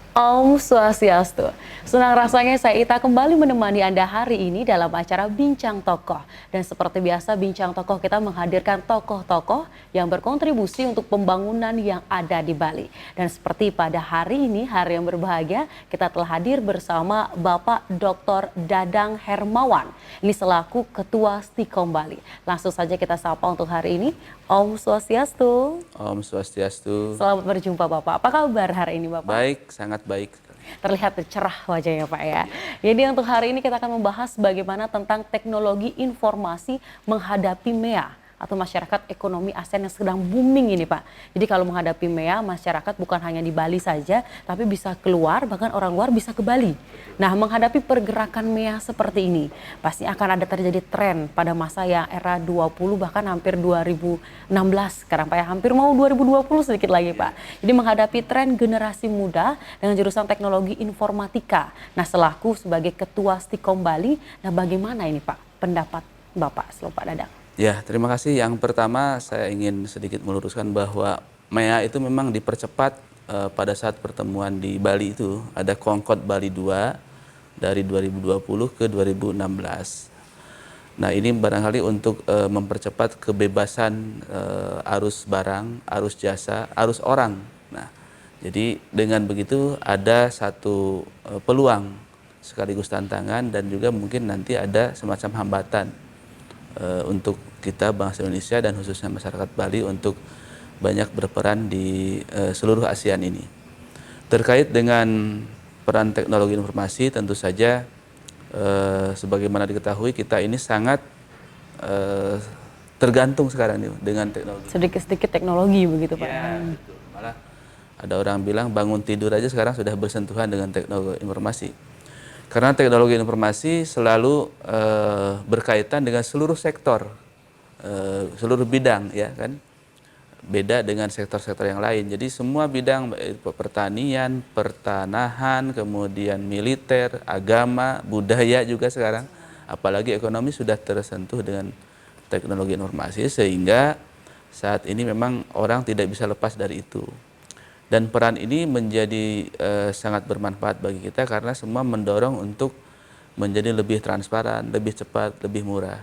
Om Swastiastu. Senang rasanya saya Ita kembali menemani Anda hari ini dalam acara Bincang Tokoh. Dan seperti biasa Bincang Tokoh kita menghadirkan tokoh-tokoh yang berkontribusi untuk pembangunan yang ada di Bali. Dan seperti pada hari ini, hari yang berbahagia, kita telah hadir bersama Bapak Dr. Dadang Hermawan. Ini selaku Ketua Stikom Bali. Langsung saja kita sapa untuk hari ini. Om Swastiastu. Om Swastiastu. Selamat berjumpa Bapak. Apa kabar hari ini Bapak? Baik, sangat baik. Terlihat cerah wajahnya Pak ya. Jadi untuk hari ini kita akan membahas bagaimana tentang teknologi informasi menghadapi MEA atau masyarakat ekonomi ASEAN yang sedang booming ini Pak. Jadi kalau menghadapi MEA, masyarakat bukan hanya di Bali saja, tapi bisa keluar, bahkan orang luar bisa ke Bali. Nah, menghadapi pergerakan MEA seperti ini, pasti akan ada terjadi tren pada masa yang era 20 bahkan hampir 2016 sekarang Pak ya, hampir mau 2020 sedikit lagi Pak. Jadi menghadapi tren generasi muda dengan jurusan teknologi informatika. Nah, selaku sebagai Ketua Stikom Bali, nah bagaimana ini Pak pendapat Bapak selaku Pak Dadang? Ya, terima kasih. Yang pertama saya ingin sedikit meluruskan bahwa MEA itu memang dipercepat pada saat pertemuan di Bali itu. Ada Concord Bali 2 dari 2020 ke 2016. Nah, ini barangkali untuk mempercepat kebebasan arus barang, arus jasa, arus orang. Nah, jadi dengan begitu ada satu peluang sekaligus tantangan dan juga mungkin nanti ada semacam hambatan untuk kita bangsa Indonesia dan khususnya masyarakat Bali untuk banyak berperan di seluruh ASEAN ini. Terkait dengan peran teknologi informasi, tentu saja sebagaimana diketahui kita ini sangat tergantung sekarang nih dengan teknologi. Sedikit-sedikit teknologi begitu Pak. Ya, betul. Malah ada orang bilang bangun tidur aja sekarang sudah bersentuhan dengan teknologi informasi. Karena teknologi informasi selalu berkaitan dengan seluruh sektor, seluruh bidang, ya kan. Beda dengan sektor-sektor yang lain. Jadi semua bidang pertanian, pertanahan, kemudian militer, agama, budaya juga sekarang, apalagi ekonomi sudah tersentuh dengan teknologi informasi sehingga saat ini memang orang tidak bisa lepas dari itu. Dan peran ini menjadi sangat bermanfaat bagi kita karena semua mendorong untuk menjadi lebih transparan, lebih cepat, lebih murah.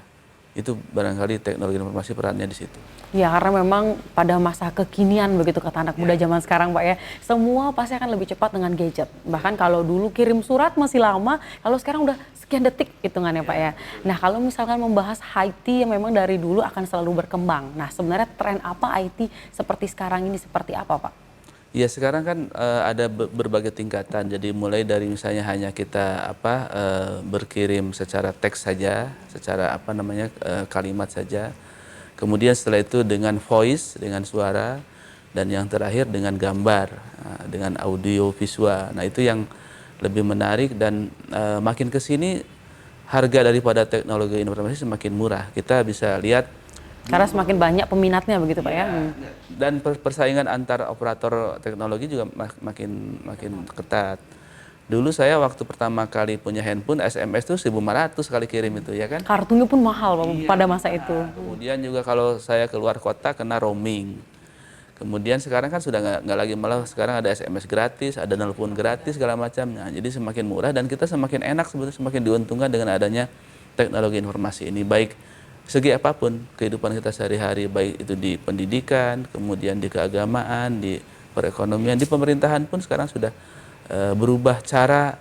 Itu barangkali teknologi informasi perannya di situ. Ya karena memang pada masa kekinian begitu kata anak muda zaman sekarang Pak ya, semua pasti akan lebih cepat dengan gadget. Bahkan kalau dulu kirim surat masih lama, kalau sekarang udah sekian detik hitungannya Pak ya. Nah kalau misalkan membahas IT yang memang dari dulu akan selalu berkembang. Nah sebenarnya tren apa IT seperti sekarang ini seperti apa Pak? Ya sekarang kan ada berbagai tingkatan. Jadi mulai dari misalnya hanya kita berkirim secara teks saja, secara kalimat saja. Kemudian setelah itu dengan voice, dengan suara, dan yang terakhir dengan gambar, dengan audio visual. Nah itu yang lebih menarik dan makin ke sini harga daripada teknologi informasi semakin murah. Kita bisa lihat Karena semakin banyak peminatnya begitu Pak ya. dan persaingan antar operator teknologi juga makin ketat. Dulu saya waktu pertama kali punya handphone SMS tuh 1.500 kali kirim itu ya kan. Kartunya pun mahal Pak pada masa itu. Kemudian juga kalau saya keluar kota kena roaming. Kemudian sekarang kan sudah nggak lagi, malah sekarang ada SMS gratis, ada nelpon gratis segala macam. Nah, jadi semakin murah dan kita semakin enak sebetulnya, semakin diuntungkan dengan adanya teknologi informasi ini, baik segi apapun kehidupan kita sehari-hari, baik itu di pendidikan, kemudian di keagamaan, di perekonomian, di pemerintahan pun sekarang sudah berubah cara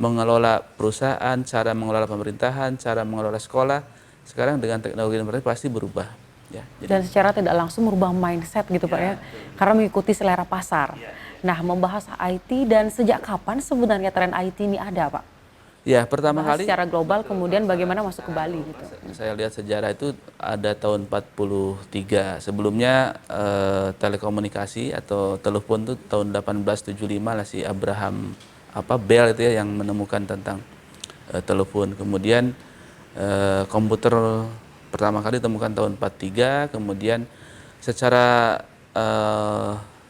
mengelola perusahaan, cara mengelola pemerintahan, cara mengelola sekolah. Sekarang dengan teknologi informasi pasti berubah. Ya, dan secara tidak langsung merubah mindset gitu Pak ya, karena mengikuti selera pasar. Nah membahas IT dan sejak kapan sebenarnya tren IT ini ada Pak? Ya, pertama Bahas kali secara global kemudian bagaimana masuk ke Bali gitu. saya lihat sejarah itu ada tahun 43. Sebelumnya telekomunikasi atau telepon itu tahun 1875 lah si Abraham Bell itu ya yang menemukan tentang telepon. Kemudian komputer pertama kali ditemukan tahun 43, kemudian secara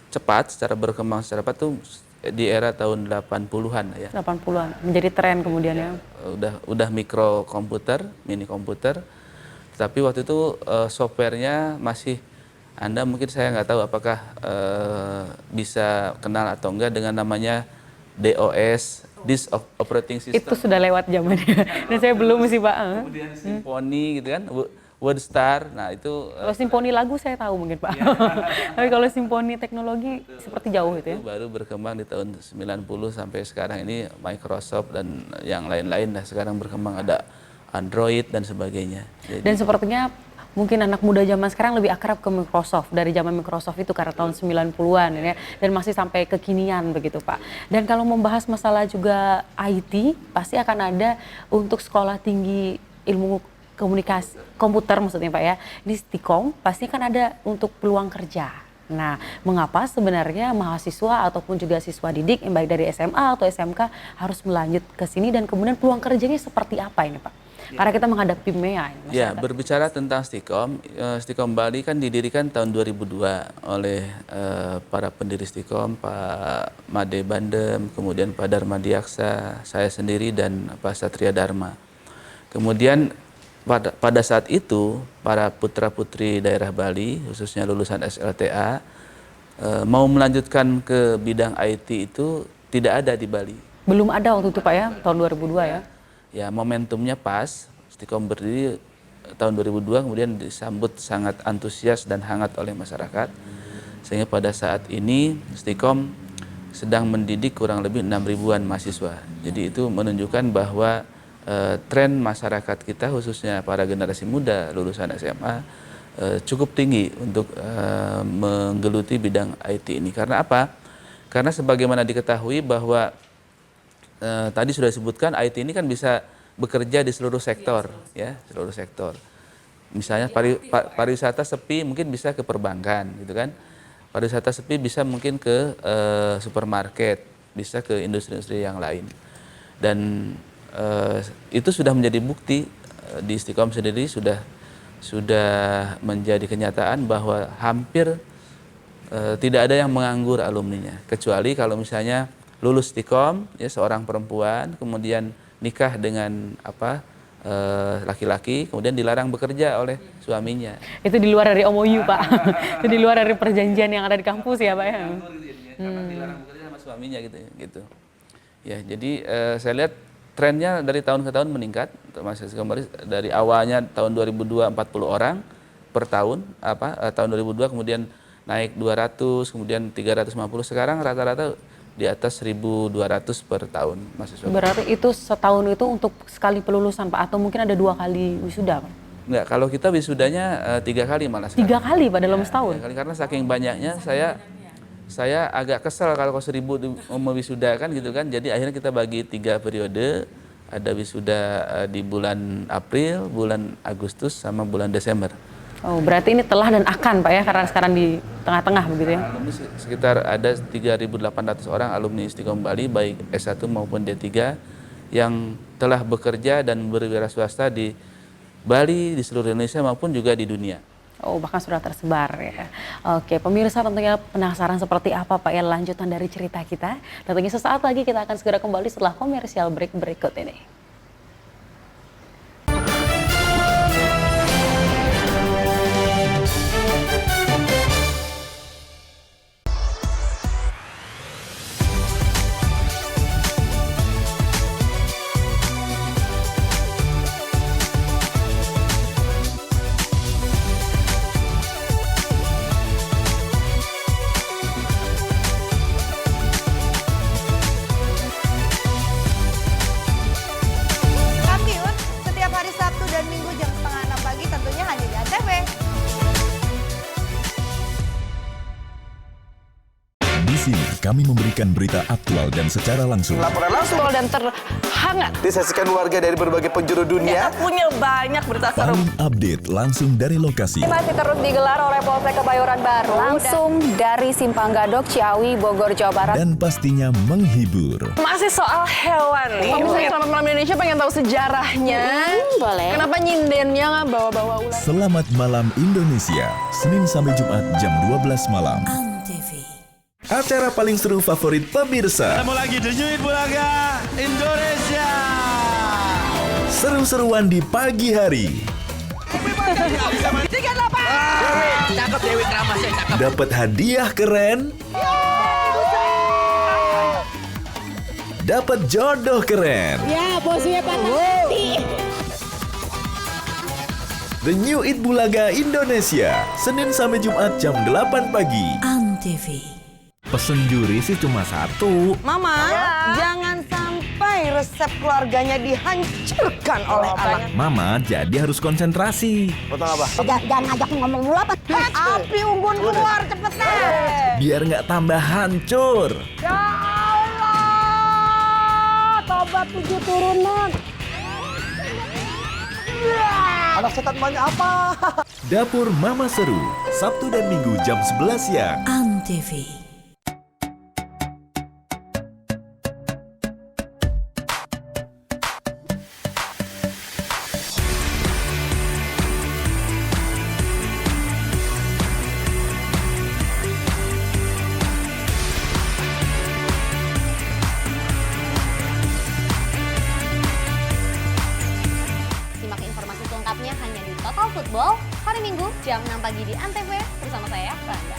cepat, secara berkembang secara cepat tuh di era tahun 80-an ya. 80-an menjadi tren kemudian ya. Udah mikrokomputer, mini komputer. Tapi waktu itu softwarenya masih, Anda mungkin saya nggak tahu apakah bisa kenal atau enggak dengan namanya DOS, Disk Operating System. Itu sudah lewat zamannya. Dan saya belum sih Pak. Kemudian Symphony gitu kan, WordStar. Nah itu Kalau simfoni lagu saya tahu mungkin Pak. Tapi kalau simfoni teknologi seperti jauh gitu ya. itu baru berkembang di tahun 90 sampai sekarang ini Microsoft dan yang lain-lain. Nah sekarang berkembang ada Android dan sebagainya. Dan sepertinya mungkin anak muda zaman sekarang lebih akrab ke Microsoft dari zaman Microsoft itu karena tahun 90-an ya, dan masih sampai kekinian begitu Pak. Dan kalau membahas masalah juga IT, pasti akan ada untuk sekolah tinggi ilmu komunikasi komputer maksudnya Pak ya. Di Stikom pasti kan ada untuk peluang kerja. Nah, mengapa sebenarnya mahasiswa ataupun juga siswa didik yang baik dari SMA atau SMK harus melanjut ke sini dan kemudian peluang kerjanya seperti apa ini Pak? Karena kita menghadapi MEA. Ya, berbicara tentang Stikom, Stikom Bali kan didirikan tahun 2002 oleh para pendiri Stikom, Pak Made Bandem, kemudian Pak Dharma Diaksa, saya sendiri dan Pak Satria Dharma. Kemudian pada saat itu para putra-putri daerah Bali, khususnya lulusan SLTA, mau melanjutkan ke bidang IT itu tidak ada di Bali. Belum ada waktu itu Pak ya, tahun 2002 ya. Ya, momentumnya pas, Stikom berdiri tahun 2002, kemudian disambut sangat antusias dan hangat oleh masyarakat. Sehingga pada saat ini Stikom sedang mendidik kurang lebih 6.000-an mahasiswa. Jadi itu menunjukkan bahwa tren masyarakat kita khususnya para generasi muda lulusan SMA cukup tinggi untuk menggeluti bidang IT ini. Karena apa? Karena sebagaimana diketahui bahwa tadi sudah disebutkan IT ini kan bisa bekerja di seluruh sektor, ya, seluruh sektor. Misalnya pariwisata sepi mungkin bisa ke perbankan, gitu kan? Pariwisata sepi bisa mungkin ke supermarket, bisa ke industri-industri yang lain. Dan itu sudah menjadi bukti di Stikom sendiri sudah menjadi kenyataan bahwa hampir tidak ada yang menganggur alumninya, kecuali kalau misalnya lulus Stikom, ya, seorang perempuan kemudian nikah dengan laki-laki, kemudian dilarang bekerja oleh suaminya. Itu di luar dari MOU Pak. Itu di luar dari perjanjian yang ada di kampus ya Pak ya. Karena dilarang bekerja sama suaminya gitu. Ya, jadi saya lihat trennya dari tahun ke tahun meningkat. Masih kembali dari awalnya tahun 2002 40 orang per tahun, tahun 2002 kemudian naik 200, kemudian 350, sekarang rata-rata di atas 1.200 per tahun mahasiswa. Berarti itu setahun itu untuk sekali pelulusan Pak, atau mungkin ada 2 kali wisuda Pak? Enggak, kalau kita wisudanya 3 kali malah. 3 kali Pak dalam setahun? 3 kali, karena saking banyaknya saya agak kesel kalau 1.000 mau wisuda kan gitu kan. Jadi akhirnya kita bagi 3 periode. Ada wisuda di bulan April, bulan Agustus, sama bulan Desember. Oh, berarti ini telah dan akan Pak ya, karena sekarang di tengah-tengah begitu ya? Alumni sekitar ada 3.800 orang alumni Stikom Bali, baik S1 maupun D3, yang telah bekerja dan berwira swasta di Bali, di seluruh Indonesia maupun juga di dunia. Oh, bahkan sudah tersebar ya. Oke, pemirsa tentunya penasaran seperti apa Pak ya lanjutan dari cerita kita. Tentunya sesaat lagi kita akan segera kembali setelah komersial break berikut ini. Kami memberikan berita aktual dan secara langsung. Laporan langsung dan terhangat disaksikan warga dari berbagai penjuru dunia. Kita punya banyak berita seru. Paling update langsung dari lokasi. Masih terus digelar oleh Polsek Kebayoran Baru. Langsung dari Simpang Gadok, Ciawi, Bogor, Jawa Barat. Dan pastinya menghibur. Masih soal hewan nih. Kalau misalnya Selamat Malam Indonesia pengen tahu sejarahnya. Boleh. Kenapa nyindennya nggak bawa-bawa ular? Selamat Malam Indonesia. Senin sampai Jumat jam 12 malam. Acara paling seru favorit pemirsa. Ketemu lagi The New Hit Bulaga Indonesia. Seru-seruan di pagi hari. 38. Cakep Dewi Kramasya, cakep. Dapat hadiah keren. dapat jodoh keren. Ya, bosnya patah hati. The New Eat Bulaga Indonesia, Senin sampai Jumat jam 8 pagi. Antv. Pesen juri sih cuma satu. Mama, jangan sampai resep keluarganya dihancurkan oleh anak. Mama jadi harus konsentrasi. Potong apa? Jangan ngajak ngomong mulu apa. Api unggun keluar cepetan. Biar nggak tambah hancur. Ya Allah, tobat 7 turunan. Anak setan banyak apa? Dapur Mama Seru, Sabtu dan Minggu jam 11 siang. Antv. Simak informasi selengkapnya hanya di Total Football hari Minggu jam 6 pagi di Antv bersama saya, Randa.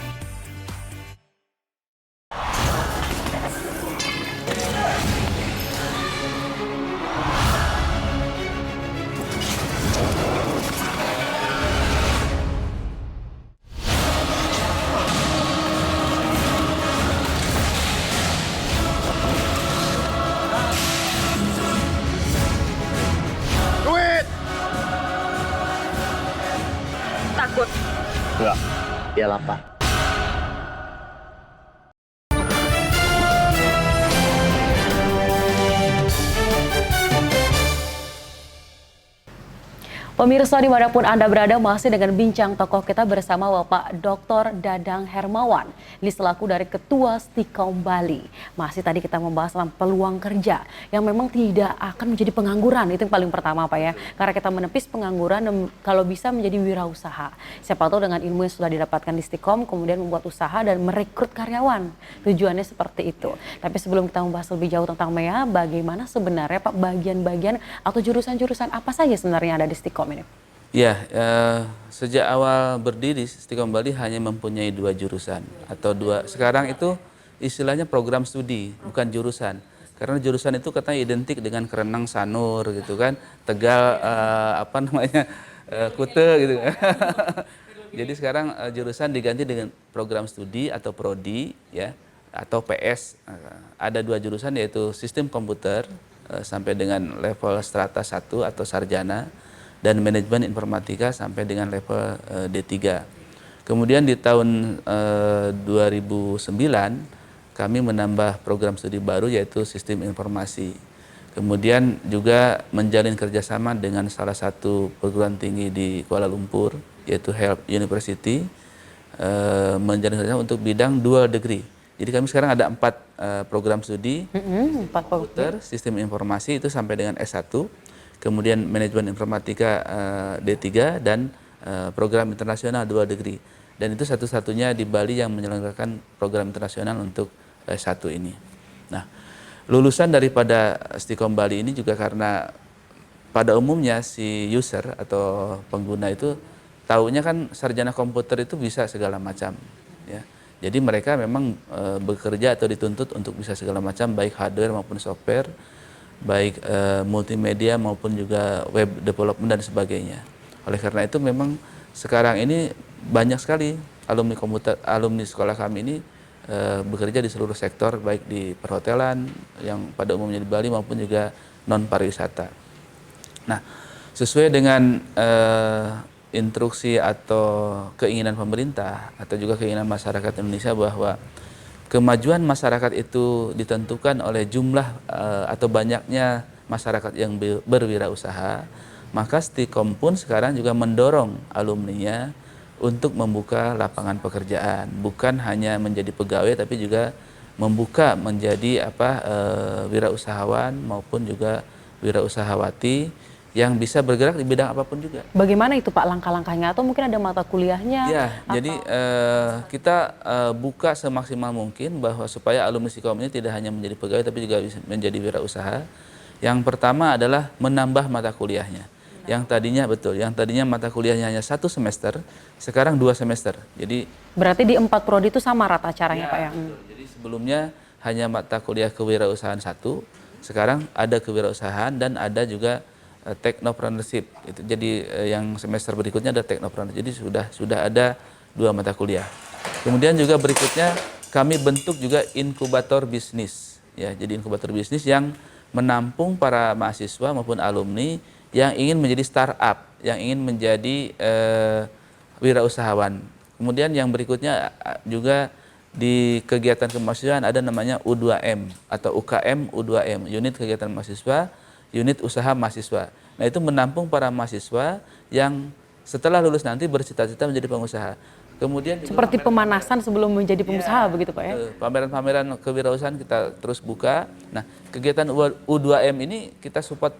Duit! Takut. Enggak, dia lapar. Pemirsa dimanapun Anda berada masih dengan bincang tokoh kita bersama Bapak Dr. Dadang Hermawan, ini selaku dari Ketua Stikom Bali. Masih tadi kita membahas tentang peluang kerja yang memang tidak akan menjadi pengangguran, itu yang paling pertama Pak ya. Karena kita menepis pengangguran dan kalau bisa menjadi wirausaha. Siapa tahu dengan ilmu yang sudah didapatkan di Stikom kemudian membuat usaha dan merekrut karyawan. Tujuannya seperti itu. Tapi sebelum kita membahas lebih jauh tentang MEA, bagaimana sebenarnya Pak bagian-bagian atau jurusan-jurusan apa saja sebenarnya ada di Stikom ini? Ya, sejak awal berdiri Stikom Bali hanya mempunyai 2 jurusan atau 2. Sekarang itu istilahnya program studi, bukan jurusan. Karena jurusan itu katanya identik dengan Kerenang Sanur gitu kan, Tegal Kute gitu. Jadi sekarang jurusan diganti dengan program studi atau prodi ya atau PS. Ada 2 jurusan yaitu sistem komputer sampai dengan level strata 1 atau sarjana, dan manajemen informatika sampai dengan level D3. Kemudian di tahun 2009 kami menambah program studi baru yaitu sistem informasi. Kemudian juga menjalin kerjasama dengan salah satu perguruan tinggi di Kuala Lumpur yaitu Help University, menjalin kerjasama untuk bidang dual degree. Jadi kami sekarang ada 4 program studi, 4 komputer, sistem informasi itu sampai dengan S1, kemudian manajemen informatika D3 dan program internasional dual degree. Dan itu satu-satunya di Bali yang menyelenggarakan program internasional untuk S1 ini. Nah, lulusan daripada Stikom Bali ini juga karena pada umumnya si user atau pengguna itu taunya kan sarjana komputer itu bisa segala macam ya. Jadi mereka memang bekerja atau dituntut untuk bisa segala macam baik hardware maupun software, baik multimedia maupun juga web development dan sebagainya. Oleh karena itu memang sekarang ini banyak sekali alumni sekolah kami ini bekerja di seluruh sektor baik di perhotelan yang pada umumnya di Bali maupun juga non pariwisata. Nah, sesuai dengan instruksi atau keinginan pemerintah atau juga keinginan masyarakat Indonesia bahwa kemajuan masyarakat itu ditentukan oleh jumlah atau banyaknya masyarakat yang berwirausaha, maka Stikom pun sekarang juga mendorong alumninya untuk membuka lapangan pekerjaan, bukan hanya menjadi pegawai tapi juga membuka menjadi wirausahawan maupun juga wirausahawati yang bisa bergerak di bidang apapun juga. Bagaimana itu Pak langkah-langkahnya atau mungkin ada mata kuliahnya? Ya, jadi kita buka semaksimal mungkin bahwa supaya alumni Stikom ini tidak hanya menjadi pegawai tapi juga bisa menjadi wirausaha. Yang pertama adalah menambah mata kuliahnya. Yang tadinya mata kuliahnya hanya 1 semester, sekarang 2 semester. Jadi berarti di 4 prodi itu sama rata caranya Pak ya? Jadi sebelumnya hanya mata kuliah kewirausahaan 1, sekarang ada kewirausahaan dan ada juga technopreneurship. Itu jadi yang semester berikutnya ada technopreneurship. Jadi sudah ada 2 mata kuliah. Kemudian juga berikutnya kami bentuk juga inkubator bisnis. Ya, jadi inkubator bisnis yang menampung para mahasiswa maupun alumni yang ingin menjadi startup, yang ingin menjadi wirausahawan. Kemudian yang berikutnya juga di kegiatan kemahasiswaan ada namanya U2M atau UKM U2M, unit kegiatan mahasiswa, unit usaha mahasiswa. Nah, itu menampung para mahasiswa yang setelah lulus nanti bercita-cita menjadi pengusaha. Kemudian Seperti pemanasan sebelum menjadi pengusaha begitu Pak ya? Pameran-pameran kewirausahaan kita terus buka. Nah, kegiatan U2M ini kita support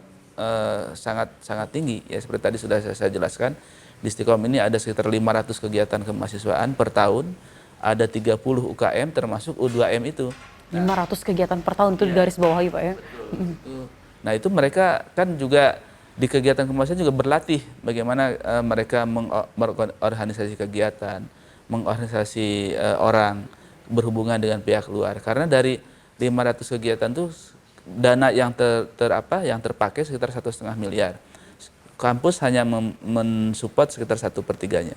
sangat tinggi ya, seperti tadi sudah saya jelaskan. Di Stikom ini ada sekitar 500 kegiatan kemahasiswaan per tahun, ada 30 UKM termasuk U2M itu. 500 kegiatan per tahun itu garis bawahi Pak ya? Betul. Nah, itu mereka kan juga di kegiatan kemahasiswaan juga berlatih bagaimana mereka mengorganisasi kegiatan, mengorganisasi orang, berhubungan dengan pihak luar. Karena dari 500 kegiatan itu dana yang yang terpakai sekitar 1,5 miliar. Kampus hanya mensupport sekitar 1/3-nya.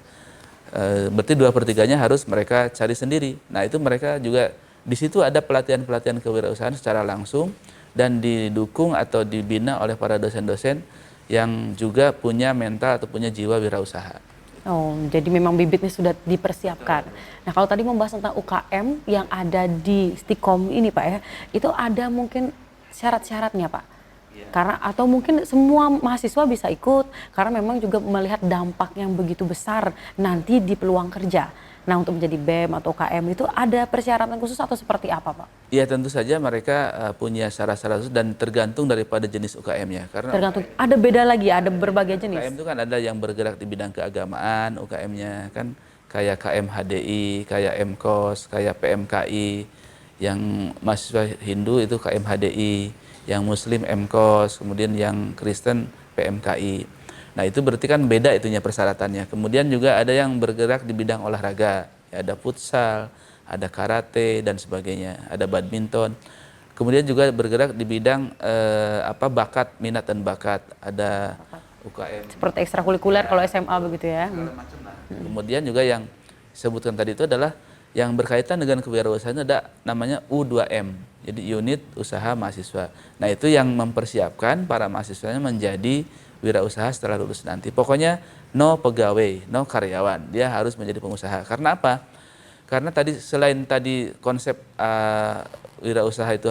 Berarti 2/3-nya harus mereka cari sendiri. Nah, itu mereka juga di situ ada pelatihan-pelatihan kewirausahaan secara langsung dan didukung atau dibina oleh para dosen-dosen yang juga punya mental atau punya jiwa wirausaha. Oh, jadi memang bibitnya sudah dipersiapkan. Nah, kalau tadi membahas tentang UKM yang ada di Stikom ini Pak ya, itu ada mungkin syarat-syaratnya Pak? Karena atau mungkin semua mahasiswa bisa ikut karena memang juga melihat dampak yang begitu besar nanti di peluang kerja. Nah, untuk menjadi BEM atau UKM itu ada persyaratan khusus atau seperti apa Pak? Iya, tentu saja mereka punya syarat-syarat khusus dan tergantung daripada jenis UKM-nya. Karena tergantung, ada beda lagi, ada berbagai jenis. UKM itu kan ada yang bergerak di bidang keagamaan, UKM-nya kan kayak KMHDI, kayak MKOS, kayak PMKI. Yang mahasiswa Hindu itu KMHDI, yang Muslim MKOS, kemudian yang Kristen PMKI. Nah, itu berarti kan beda itunya persyaratannya. Kemudian juga ada yang bergerak di bidang olahraga, ya, ada futsal, ada karate dan sebagainya, ada badminton. Kemudian juga bergerak di bidang bakat, minat dan bakat, ada UKM. Seperti ekstrakurikuler kalau SMA begitu ya. Kemudian juga yang disebutkan tadi itu adalah yang berkaitan dengan kewirausahaan ada namanya U2M, jadi unit usaha mahasiswa. Nah, itu yang mempersiapkan para mahasiswanya menjadi wirausaha setelah lulus nanti. Pokoknya no pegawai, no karyawan, dia harus menjadi pengusaha. Karena apa? Karena tadi selain tadi konsep wirausaha itu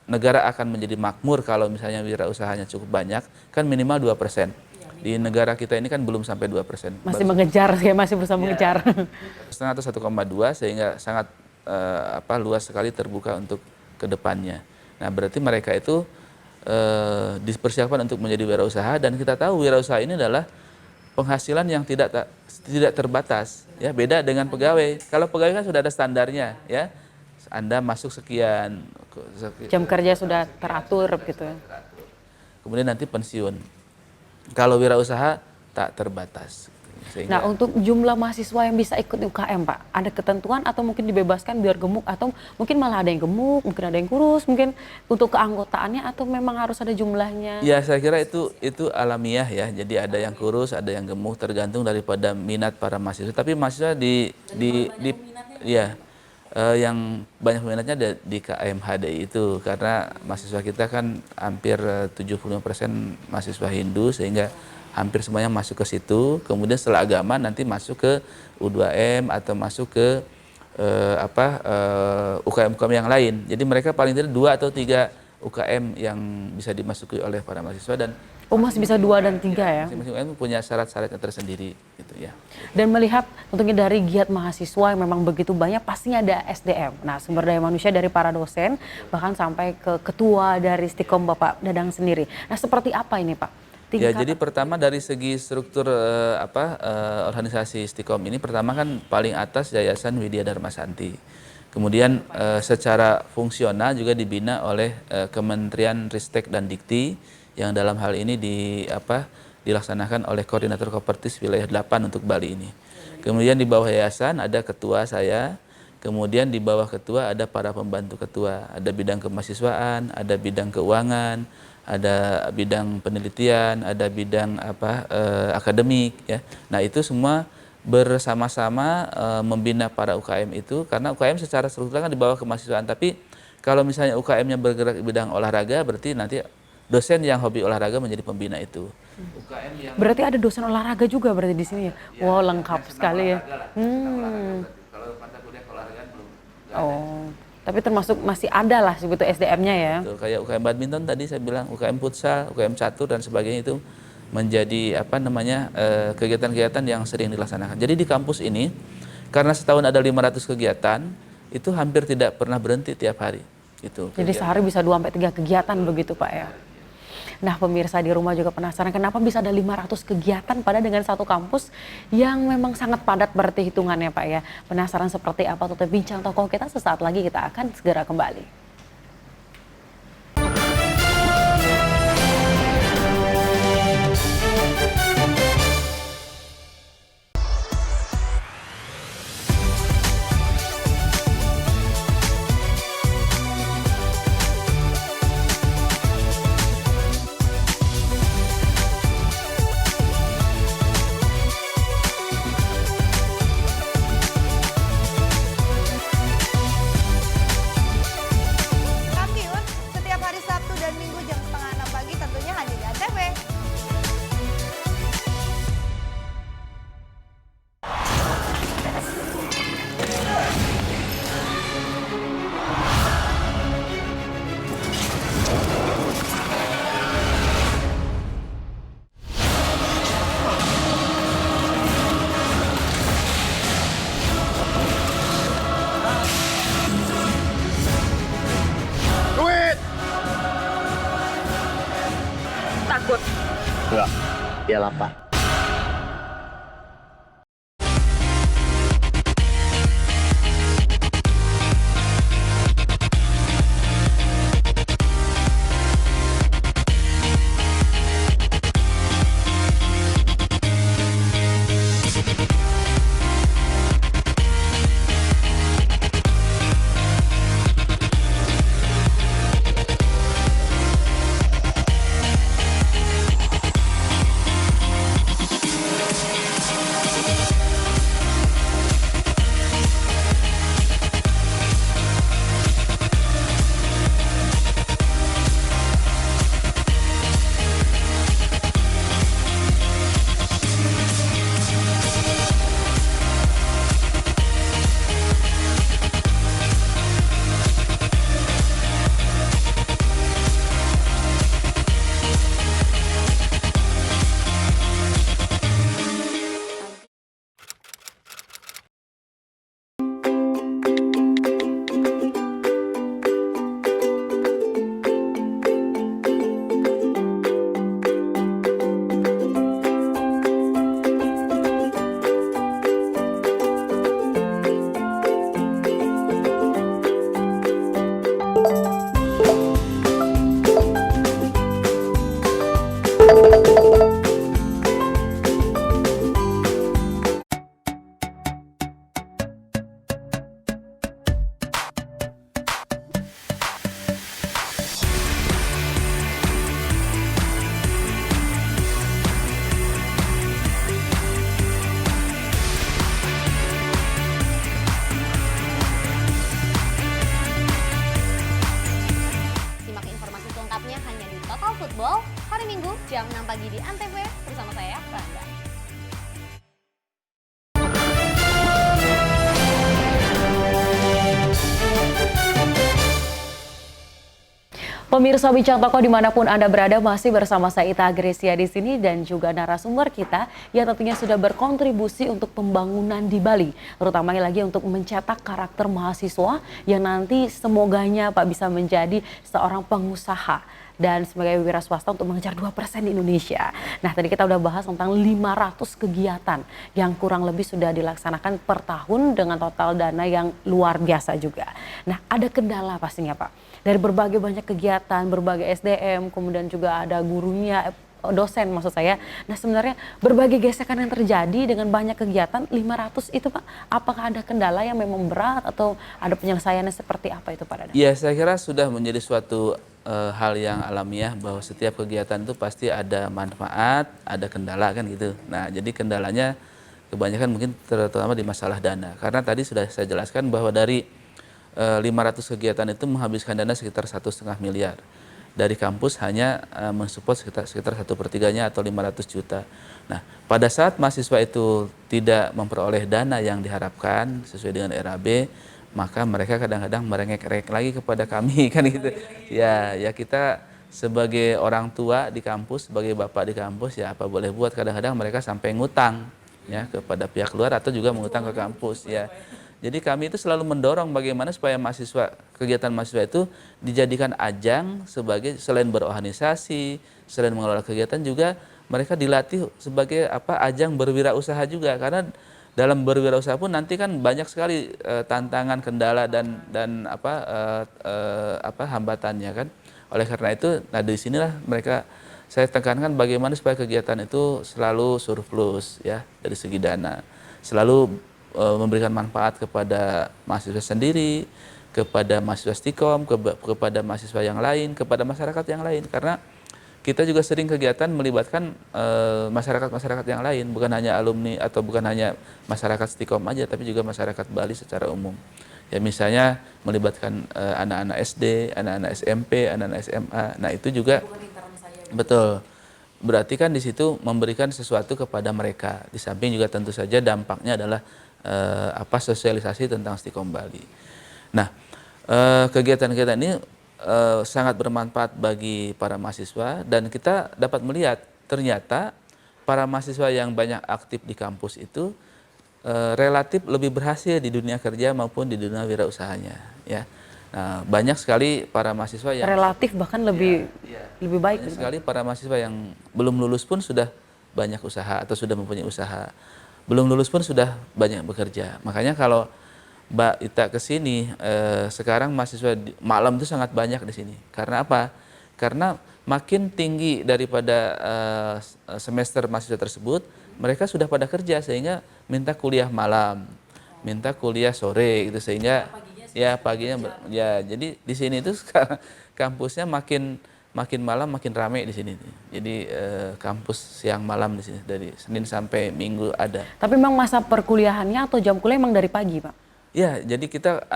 negara akan menjadi makmur kalau misalnya wirausahanya cukup banyak, kan minimal 2%. Di negara kita ini kan belum sampai 2%. Masih mengejar, ya, masih berusaha mengejar. Setengah atau 1,2 sehingga sangat luas sekali terbuka untuk kedepannya. Nah, berarti mereka itu dipersiapkan untuk menjadi wirausaha, dan kita tahu wirausaha ini adalah penghasilan yang tidak terbatas, ya, beda dengan pegawai. Kalau pegawai kan sudah ada standarnya, ya, Anda masuk sekian, jam kerja sudah teratur gitu ya. Kemudian nanti pensiun. Kalau wirausaha tak terbatas. Sehingga, nah, untuk jumlah mahasiswa yang bisa ikut UKM Pak, ada ketentuan atau mungkin dibebaskan biar gemuk, atau mungkin malah ada yang gemuk, mungkin ada yang kurus, mungkin untuk keanggotaannya, atau memang harus ada jumlahnya? Ya, saya kira itu alamiah ya. Jadi ada yang kurus, ada yang gemuk, tergantung daripada minat para mahasiswa. Tapi mahasiswa yang banyak minatnya ada di KMHDI itu, karena mahasiswa kita kan hampir 75% mahasiswa Hindu, sehingga hampir semuanya masuk ke situ. Kemudian setelah agama nanti masuk ke U2M atau masuk ke UKM-UKM yang lain. Jadi mereka paling tidak 2 atau 3 UKM yang bisa dimasuki oleh para mahasiswa, dan masih bisa 2 dan 3 ya? Masing-masing UKM punya syarat-syaratnya tersendiri gitu ya. Dan melihat tentunya dari giat mahasiswa yang memang begitu banyak, pastinya ada SDM. Nah, sumber daya manusia dari para dosen bahkan sampai ke ketua dari Stikom Bapak Dadang sendiri. Nah, seperti apa ini Pak? Ya, jadi pertama dari segi struktur organisasi Stikom ini, pertama kan paling atas Yayasan Widya Dharma Santi. Kemudian secara fungsional juga dibina oleh Kementerian Ristek dan Dikti, yang dalam hal ini dilaksanakan oleh Koordinator Kopertis Wilayah 8 untuk Bali ini. Kemudian di bawah yayasan ada ketua saya, Kemudian di bawah ketua ada para pembantu ketua, ada bidang kemahasiswaan, ada bidang keuangan, ada bidang penelitian, ada bidang akademik ya. Nah, itu semua bersama-sama membina para UKM itu, karena UKM secara struktural kan di bawah kemahasiswaan, tapi kalau misalnya UKM-nya bergerak di bidang olahraga, berarti nanti dosen yang hobi olahraga menjadi pembina itu. UKM yang Berarti ada dosen olahraga juga berarti di sini ya? Wow, lengkap sekali ya. Kalau mata kuliah keolahragaan belum. Oh, tapi termasuk masih ada lah sebetulnya SDM-nya ya. Betul, kayak UKM badminton tadi saya bilang, UKM futsal, UKM catur dan sebagainya itu menjadi kegiatan-kegiatan yang sering dilaksanakan. Jadi di kampus ini karena setahun ada 500 kegiatan, itu hampir tidak pernah berhenti tiap hari. Gitu. Jadi sehari bisa 2-3 kegiatan begitu Pak ya. Nah, pemirsa di rumah juga penasaran kenapa bisa ada 500 kegiatan pada dengan satu kampus yang memang sangat padat berarti hitungannya Pak ya. Penasaran seperti apa? Tetap bincang tokoh kita, sesaat lagi kita akan segera kembali. Kampiun setiap hari Sabtu dan Minggu jam 5:30 pagi tentunya hanya di ANTV. Duit. Takut. Enggak. Iyalah, Pak. Simak informasi selengkapnya hanya di Total Football hari Minggu jam 6 pagi di ANTV bersama saya, Rangga. Pemirsa Bincang Tokoh dimanapun Anda berada, masih bersama saya Ita Gresia di sini dan juga narasumber kita yang tentunya sudah berkontribusi untuk pembangunan di Bali, terutama lagi untuk mencetak karakter mahasiswa yang nanti semoganya Pak bisa menjadi seorang pengusaha dan sebagai wira swasta untuk mengejar 2% di Indonesia. Nah, tadi kita udah bahas tentang 500 kegiatan yang kurang lebih sudah dilaksanakan per tahun dengan total dana yang luar biasa juga. Nah, ada kendala pastinya Pak. Dari berbagai banyak kegiatan, berbagai SDM, kemudian juga ada gurunya, dosen maksud saya. Nah sebenarnya berbagai gesekan yang terjadi dengan banyak kegiatan 500 itu Pak, apakah ada kendala yang memang berat atau ada penyelesaiannya seperti apa itu Pak Dadang? Ya, saya kira sudah menjadi suatu hal yang alamiah bahwa setiap kegiatan itu pasti ada manfaat, ada kendala kan gitu. Nah, jadi kendalanya kebanyakan mungkin terutama di masalah dana. Karena tadi sudah saya jelaskan bahwa dari 500 kegiatan itu menghabiskan dana sekitar 1,5 miliar. Dari kampus hanya mensupport sekitar 1/3-nya atau 500 juta. Nah, pada saat mahasiswa itu tidak memperoleh dana yang diharapkan sesuai dengan RAB, maka mereka kadang-kadang merengek-rengek lagi kepada kami kan gitu. Ya kita sebagai orang tua di kampus, sebagai bapak di kampus ya apa boleh buat, kadang-kadang mereka sampai ngutang ya kepada pihak luar atau juga mengutang ke kampus ya. Jadi kami itu selalu mendorong bagaimana supaya kegiatan mahasiswa itu dijadikan ajang sebagai selain berorganisasi, selain mengelola kegiatan juga mereka dilatih sebagai ajang berwirausaha juga, karena dalam berwirausaha pun nanti kan banyak sekali tantangan, kendala dan hambatannya kan. Oleh karena itu, nah di sinilah saya tekankan bagaimana supaya kegiatan itu selalu surplus ya dari segi dana, selalu memberikan manfaat kepada mahasiswa sendiri, kepada mahasiswa Stikom, kepada mahasiswa yang lain, kepada masyarakat yang lain. Karena kita juga sering kegiatan melibatkan masyarakat-masyarakat yang lain, bukan hanya alumni atau bukan hanya masyarakat Stikom aja, tapi juga masyarakat Bali secara umum. Ya misalnya melibatkan anak-anak SD, anak-anak SMP, anak-anak SMA. Nah itu juga betul. Berarti kan di situ memberikan sesuatu kepada mereka. Di samping juga tentu saja dampaknya adalah sosialisasi tentang Stikom Bali. Nah, kegiatan-kegiatan ini sangat bermanfaat bagi para mahasiswa dan kita dapat melihat ternyata para mahasiswa yang banyak aktif di kampus itu relatif lebih berhasil di dunia kerja maupun di dunia wirausahanya ya. Nah, banyak sekali para mahasiswa yang relatif bahkan lebih baik banyak sekali para mahasiswa yang belum lulus pun sudah banyak usaha atau sudah mempunyai usaha. Belum lulus pun sudah banyak bekerja. Makanya kalau Mbak Ita ke sini, sekarang mahasiswa malam itu sangat banyak di sini. Karena apa? Karena makin tinggi daripada semester mahasiswa tersebut, mereka sudah pada kerja sehingga minta kuliah malam, minta kuliah sore gitu sehingga paginya ya jadi di sini itu sekarang kampusnya makin malam makin ramai di sini. Jadi kampus siang malam di sini dari Senin sampai Minggu ada. Tapi memang masa perkuliahannya atau jam kuliah memang dari pagi, Pak? Ya, jadi kita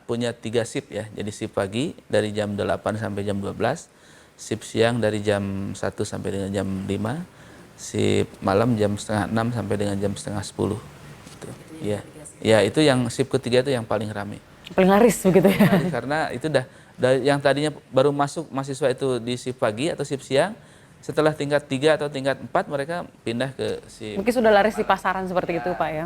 punya 3 shift ya. Jadi shift pagi dari jam 8 sampai jam 12, shift siang dari jam 1 sampai dengan jam 5, shift malam jam setengah 6 sampai dengan jam setengah 10. Gitu. Ya. Ya, itu yang shift ketiga itu yang paling ramai. Paling laris begitu ya. Karena itu yang tadinya baru masuk mahasiswa itu di shift pagi atau shift siang, setelah tingkat 3 atau tingkat 4 mereka pindah ke shift. Mungkin sudah laris di pasaran seperti itu Pak ya.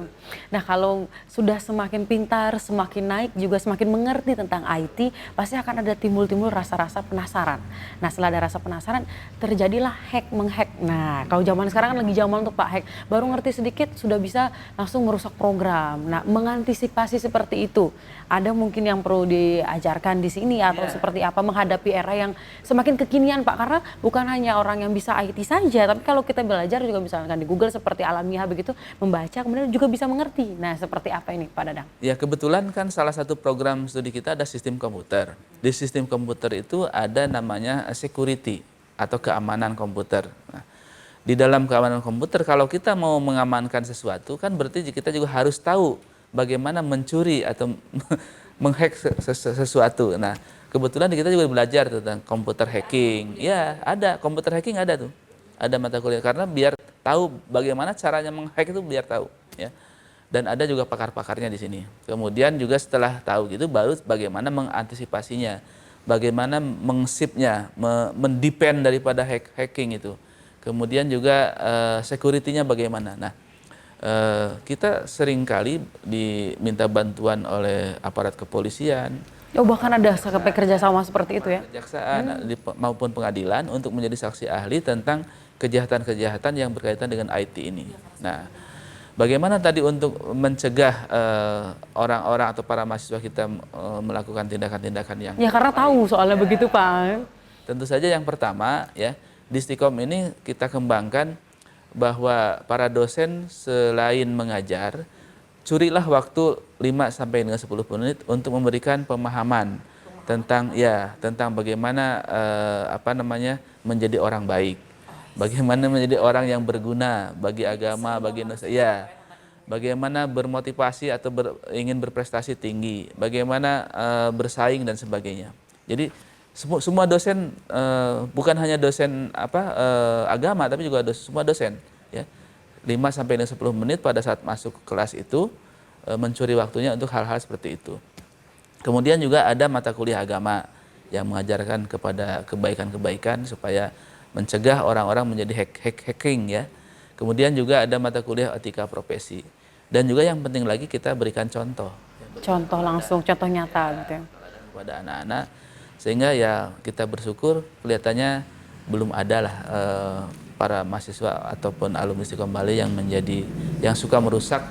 Nah kalau sudah semakin pintar, semakin naik juga semakin mengerti tentang IT, pasti akan ada timbul-timbul rasa-rasa penasaran. Nah setelah ada rasa penasaran, terjadilah menghack. Nah kalau zaman sekarang kan lagi zaman untuk Pak hack, baru ngerti sedikit sudah bisa langsung merusak program. Nah mengantisipasi seperti itu, ada mungkin yang perlu diajarkan di sini atau seperti apa menghadapi era yang semakin kekinian Pak, karena bukan hanya orang yang bisa IT saja, tapi kalau kita belajar juga misalkan di Google seperti alamiah begitu, membaca kemudian juga bisa mengerti. Nah seperti apa ini Pak Dadang? Ya kebetulan kan salah satu program studi kita ada sistem komputer. Di sistem komputer itu ada namanya security atau keamanan komputer. Nah, di dalam keamanan komputer kalau kita mau mengamankan sesuatu kan berarti kita juga harus tahu bagaimana mencuri atau menghack sesuatu. Nah kebetulan kita juga belajar tentang komputer hacking. Ya, ada komputer hacking ada tuh. Ada mata kuliah karena biar tahu bagaimana caranya menghack itu biar tahu ya. Dan ada juga pakar-pakarnya di sini. Kemudian juga setelah tahu gitu baru bagaimana mengantisipasinya. Bagaimana mengsipnya, mendepend daripada hacking itu. Kemudian juga security-nya bagaimana. Nah, kita seringkali diminta bantuan oleh aparat kepolisian. Oh bahkan ada sampai kerjasama seperti itu ya? Kejaksaan maupun pengadilan untuk menjadi saksi ahli tentang kejahatan-kejahatan yang berkaitan dengan IT ini. Nah, bagaimana tadi untuk mencegah orang-orang atau para mahasiswa kita melakukan tindakan-tindakan yang ya karena tahu soalnya begitu Pak. Tentu saja yang pertama ya di Stikom ini kita kembangkan bahwa para dosen selain mengajar, curilah waktu 5-10 menit untuk memberikan pemahaman tentang bagaimana menjadi orang baik, bagaimana menjadi orang yang berguna bagi agama, bagi nusa, bagaimana bermotivasi atau ingin berprestasi tinggi, bagaimana bersaing dan sebagainya. Jadi semua dosen, bukan hanya dosen agama, tapi juga semua dosen, ya, 5-10 menit pada saat masuk kelas itu mencuri waktunya untuk hal-hal seperti itu. Kemudian juga ada mata kuliah agama yang mengajarkan kepada kebaikan-kebaikan supaya mencegah orang-orang menjadi hacking, ya. Kemudian juga ada mata kuliah etika profesi. Dan juga yang penting lagi kita berikan contoh. Contoh langsung, contoh nyata gitu ya. Kepada anak-anak, sehingga ya kita bersyukur kelihatannya belum ada lah para mahasiswa ataupun alumni Stikom Bali yang suka merusak.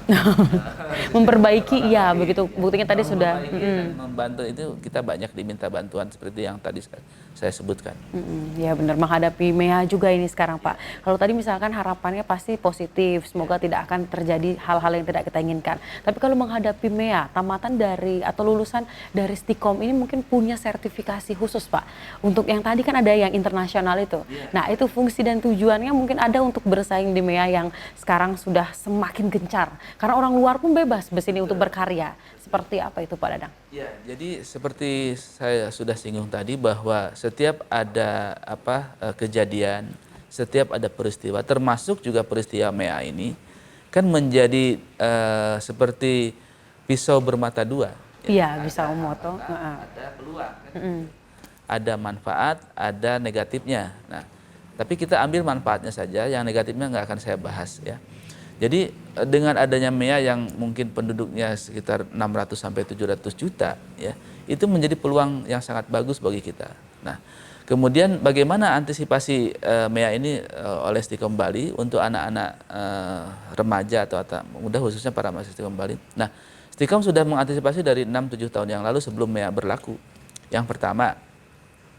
Memperbaiki, iya begitu. Buktinya tadi sudah. Membantu itu kita banyak diminta bantuan seperti yang tadi saya sebutkan. Ya benar, menghadapi MEA juga ini sekarang Pak. Kalau tadi misalkan harapannya pasti positif, semoga tidak akan terjadi hal-hal yang tidak kita inginkan. Tapi kalau menghadapi MEA, tamatan dari atau lulusan dari Stikom ini mungkin punya sertifikasi khusus Pak. Untuk yang tadi kan ada yang internasional itu. Nah itu fungsi dan tujuannya mungkin ada untuk bersaing di MEA yang sekarang sudah semakin gencar. Karena orang luar pun bebas kesini untuk berkarya. Seperti apa itu Pak Dadang? Ya, jadi seperti saya sudah singgung tadi bahwa setiap ada kejadian, setiap ada peristiwa, termasuk juga peristiwa MEA ini, kan menjadi seperti pisau bermata dua. Iya, pisau moto. Ada peluang, kan? Ada manfaat, ada negatifnya. Nah, tapi kita ambil manfaatnya saja, yang negatifnya nggak akan saya bahas, ya. Jadi dengan adanya MEA yang mungkin penduduknya sekitar 600 sampai 700 juta, ya, itu menjadi peluang yang sangat bagus bagi kita. Nah, kemudian bagaimana antisipasi MEA ini oleh Stikom Bali untuk anak-anak remaja atau muda, khususnya para mahasiswa Stikom Bali. Nah, Stikom sudah mengantisipasi dari 6-7 tahun yang lalu sebelum MEA berlaku. Yang pertama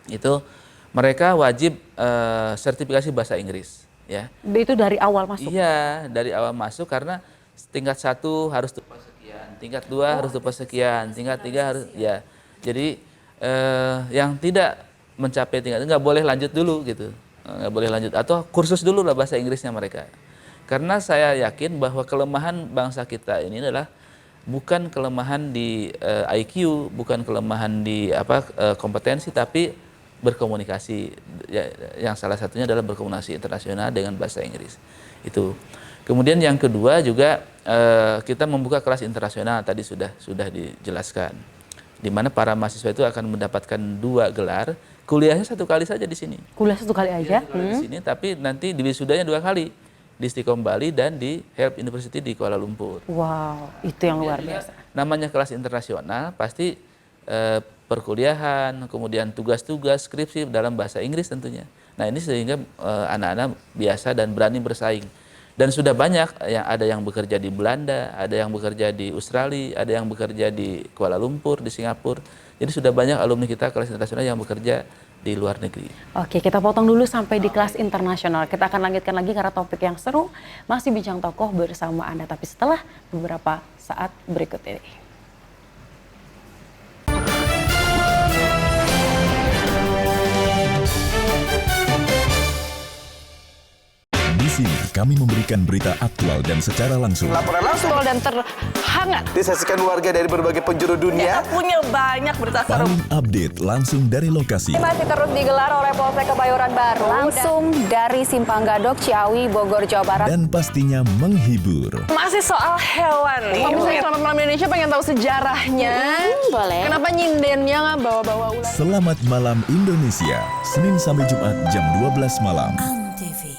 itu mereka wajib sertifikasi bahasa Inggris. Ya. Itu dari awal masuk? Iya, dari awal masuk karena tingkat 1 harus tupas sekian, tingkat 2 harus tupas sekian, tingkat 3 harus, ya. Jadi yang tidak mencapai tingkat nggak boleh lanjut dulu gitu, nggak boleh lanjut atau kursus dulu lah bahasa Inggrisnya mereka. Karena saya yakin bahwa kelemahan bangsa kita ini adalah bukan kelemahan di IQ, bukan kelemahan di kompetensi, tapi berkomunikasi, yang salah satunya adalah berkomunikasi internasional dengan bahasa Inggris itu. Kemudian yang kedua juga kita membuka kelas internasional, tadi sudah dijelaskan, di mana para mahasiswa itu akan mendapatkan 2 gelar, kuliahnya 1 kali saja di sini. Kuliah 1 kali aja? Di sini, tapi nanti di wisudanya 2 kali, di Stikom Bali dan di Help University di Kuala Lumpur. Wow, itu yang luar biasa. Namanya kelas internasional pasti perkuliahan, kemudian tugas-tugas, skripsi dalam bahasa Inggris tentunya. Nah ini sehingga anak-anak biasa dan berani bersaing. Dan sudah banyak, ada yang bekerja di Belanda, ada yang bekerja di Australia, ada yang bekerja di Kuala Lumpur, di Singapura. Jadi sudah banyak alumni kita kelas internasional yang bekerja di luar negeri. Oke, kita potong dulu sampai di kelas internasional. Kita akan lanjutkan lagi karena topik yang seru. Masih bincang tokoh bersama Anda, tapi setelah beberapa saat berikut ini. Di sini kami memberikan berita aktual dan secara langsung. Laporan langsung dan terhangat Disaksikan warga dari berbagai penjuru dunia. Kita punya banyak berita seru. Paling update langsung dari lokasi. Masih terus digelar oleh Polsek Kebayoran Baru. Langsung dari Simpang Gadok, Ciawi, Bogor, Jawa Barat. Dan pastinya menghibur. Masih soal hewan nih. Kalau misalnya Selamat Malam Indonesia pengen tahu sejarahnya. Boleh. Kenapa nyindennya nggak bawa-bawa ular? Selamat Malam Indonesia, Senin sampai Jumat jam 12 malam. TV.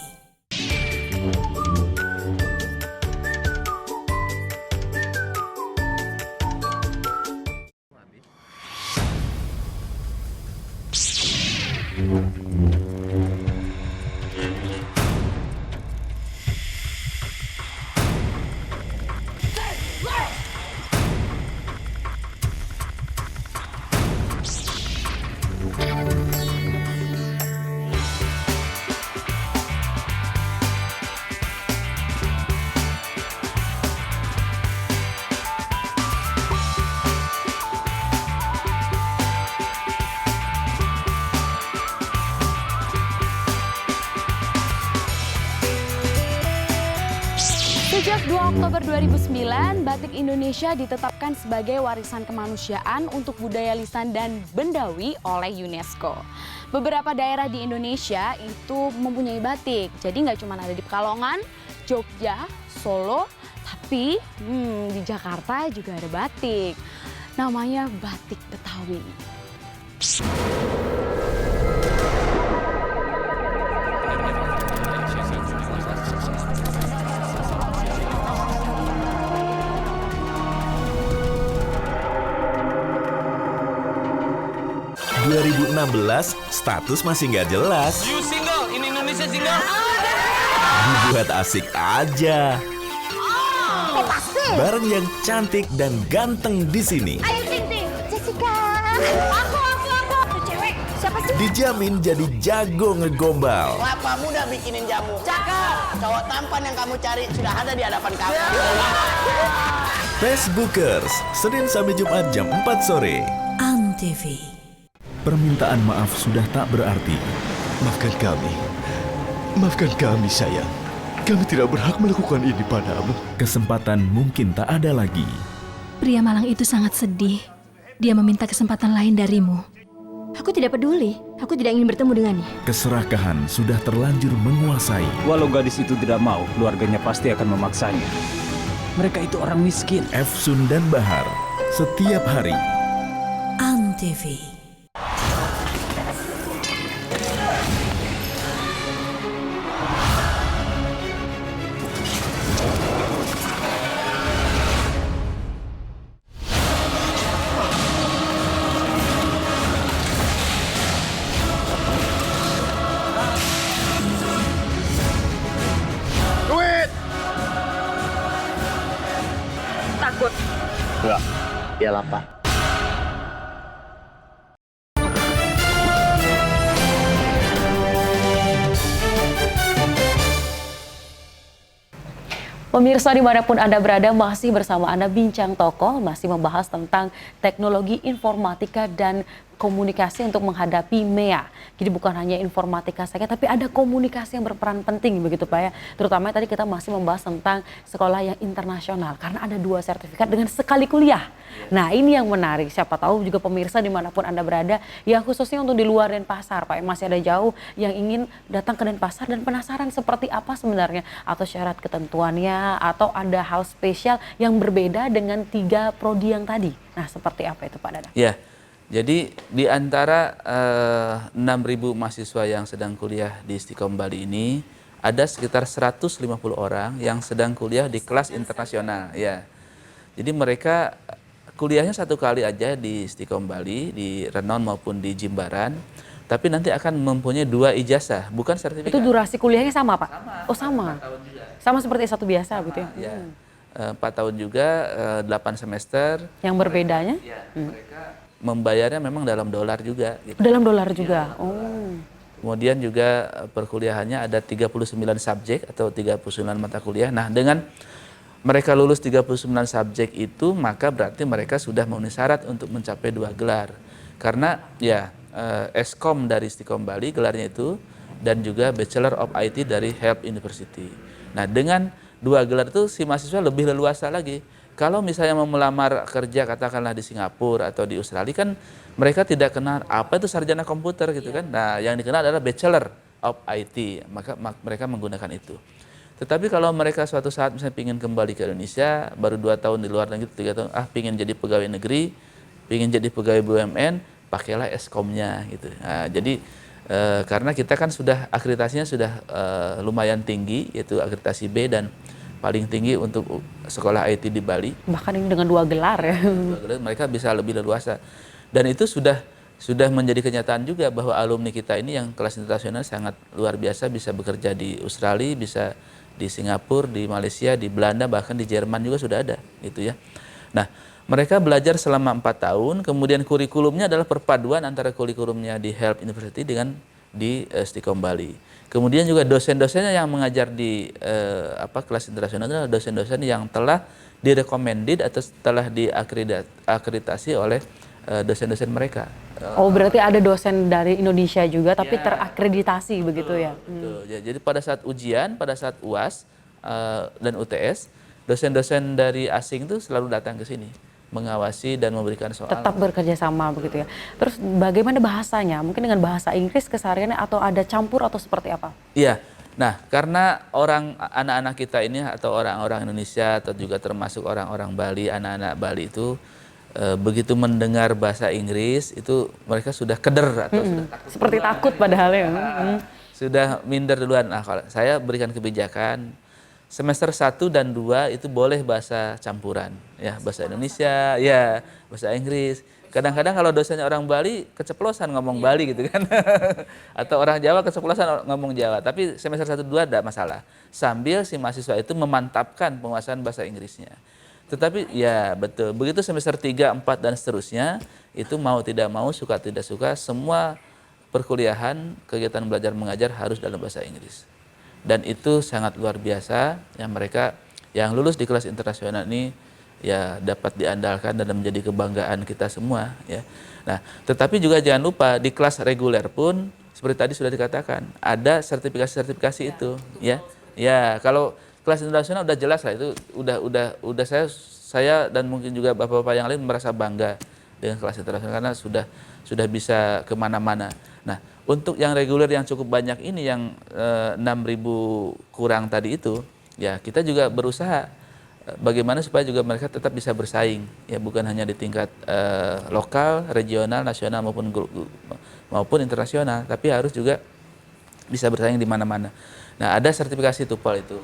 Sejak 2 Oktober 2009, batik Indonesia ditetapkan sebagai warisan kemanusiaan untuk budaya lisan dan bendawi oleh UNESCO. Beberapa daerah di Indonesia itu mempunyai batik, jadi nggak cuma ada di Pekalongan, Jogja, Solo, tapi di Jakarta juga ada batik. Namanya batik Betawi. 2016, status masih nggak jelas. You single, in Indonesia single. Dibuat asik aja. Bareng yang cantik dan ganteng di sini. Ayo Ting Ting, Jessica. Aku. Cewek, siapa sih? Dijamin jadi jago ngegombal. Kelapa muda bikinin jamu. Cakep. Cowok tampan yang kamu cari sudah ada di hadapan kamu. Facebookers, Senin sampai Jumat jam 4 sore. Antv. Permintaan maaf sudah tak berarti. Maafkan kami sayang. Kami tidak berhak melakukan ini padamu. Kesempatan mungkin tak ada lagi. Pria malang itu sangat sedih. Dia meminta kesempatan lain darimu. Aku tidak peduli. Aku tidak ingin bertemu dengannya. Keserakahan sudah terlanjur menguasai. Walau gadis itu tidak mau, keluarganya pasti akan memaksanya. Mereka itu orang miskin. Efsun dan Bahar, setiap hari. Antv. Enggak, dia lapar. Pemirsa dimanapun Anda berada, masih bersama Anda Bincang Tokoh, masih membahas tentang teknologi informatika dan komunikasi untuk menghadapi MEA. Jadi bukan hanya informatika saja, tapi ada komunikasi yang berperan penting begitu Pak ya. Terutama tadi kita masih membahas tentang sekolah yang internasional, karena ada 2 sertifikat dengan sekali kuliah. Nah ini yang menarik, siapa tahu juga pemirsa dimanapun Anda berada, yang khususnya untuk di luar Denpasar Pak, masih ada jauh yang ingin datang ke Denpasar dan penasaran seperti apa sebenarnya, atau syarat ketentuannya, atau ada hal spesial yang berbeda dengan 3 prodi yang tadi. Nah seperti apa itu Pak Dadang? Ya. Jadi di antara 6.000 mahasiswa yang sedang kuliah di Istiqom Bali ini, ada sekitar 150 orang yang sedang kuliah di kelas internasional. Ya. Jadi mereka kuliahnya 1 kali aja di Istiqom Bali, di Renon maupun di Jimbaran, tapi nanti akan mempunyai 2 ijazah, bukan sertifikat. Itu durasi kuliahnya sama Pak? Sama. Oh sama? 4 tahun juga. Sama seperti S1 biasa gitu ya? Ya. 4 tahun juga, 8 semester. Yang berbedanya? Mereka membayarnya memang dalam dolar juga. Gitu. Dalam dolar juga? Ya. Oh. Kemudian juga perkuliahannya ada 39 subjek atau 39 mata kuliah. Nah dengan mereka lulus 39 subjek itu, maka berarti mereka sudah memenuhi syarat untuk mencapai 2 gelar. Karena ya Eskom dari Istiqom Bali gelarnya itu, dan juga Bachelor of IT dari Help University. Nah dengan 2 gelar itu si mahasiswa lebih leluasa lagi. Kalau misalnya mau melamar kerja katakanlah di Singapura atau di Australia, kan mereka tidak kenal apa itu sarjana komputer gitu kan. Nah yang dikenal adalah Bachelor of IT, maka mereka menggunakan itu. Tetapi kalau mereka suatu saat misalnya ingin kembali ke Indonesia, baru 2 tahun di luar negeri, 3 tahun, ingin jadi pegawai negeri, ingin jadi pegawai BUMN, pakailah Eskomnya gitu. Nah, jadi karena kita kan sudah akreditasinya sudah lumayan tinggi, yaitu akreditasi B dan paling tinggi untuk sekolah IT di Bali. Bahkan ini dengan 2 gelar ya. 2 gelar, mereka bisa lebih leluasa. Dan itu sudah menjadi kenyataan juga bahwa alumni kita ini yang kelas internasional sangat luar biasa, bisa bekerja di Australia, bisa di Singapura, di Malaysia, di Belanda, bahkan di Jerman juga sudah ada gitu ya. Nah, mereka belajar selama 4 tahun, kemudian kurikulumnya adalah perpaduan antara kurikulumnya di Help University dengan di Istiqom Bali. Kemudian juga dosen-dosennya yang mengajar di kelas internasional adalah dosen-dosen yang telah direkomended atau telah diakreditasi oleh dosen-dosen mereka. Oh berarti ada dosen dari Indonesia juga tapi terakreditasi begitu ya? Betul. Ya, jadi pada saat ujian, pada saat UAS dan UTS, dosen-dosen dari asing itu selalu datang ke sini mengawasi dan memberikan soal. Tetap bekerja sama begitu ya. Terus bagaimana bahasanya? Mungkin dengan bahasa Inggris kesehariannya atau ada campur atau seperti apa? Iya. Nah, karena anak-anak kita ini atau orang-orang Indonesia atau juga termasuk orang-orang Bali, anak-anak Bali itu begitu mendengar bahasa Inggris itu mereka sudah keder atau sudah takut. Seperti takut padahal ya. Sudah minder duluan. Nah, kalau saya berikan kebijakan semester 1 dan 2 itu boleh bahasa campuran, ya bahasa Indonesia, ya bahasa Inggris. Kadang-kadang kalau dosennya orang Bali keceplosan ngomong Bali gitu kan, atau orang Jawa keceplosan ngomong Jawa. Tapi semester 1 2 tidak masalah. Sambil si mahasiswa itu memantapkan penguasaan bahasa Inggrisnya. Tetapi ya betul, begitu semester 3, 4 dan seterusnya itu mau tidak mau, suka tidak suka, semua perkuliahan, kegiatan belajar mengajar harus dalam bahasa Inggris. Dan itu sangat luar biasa yang mereka yang lulus di kelas internasional ini ya dapat diandalkan dan menjadi kebanggaan kita semua ya. Nah, tetapi juga jangan lupa di kelas reguler pun seperti tadi sudah dikatakan ada sertifikasi itu ya. Ya, kalau kelas internasional udah jelas lah itu udah saya dan mungkin juga bapak-bapak yang lain merasa bangga dengan kelas internasional karena sudah bisa kemana-mana. Nah, untuk yang reguler yang cukup banyak ini yang 6.000 kurang tadi itu, ya kita juga berusaha bagaimana supaya juga mereka tetap bisa bersaing, ya bukan hanya di tingkat lokal, regional, nasional maupun internasional, tapi harus juga bisa bersaing di mana-mana. Nah, ada sertifikasi TOEFL itu.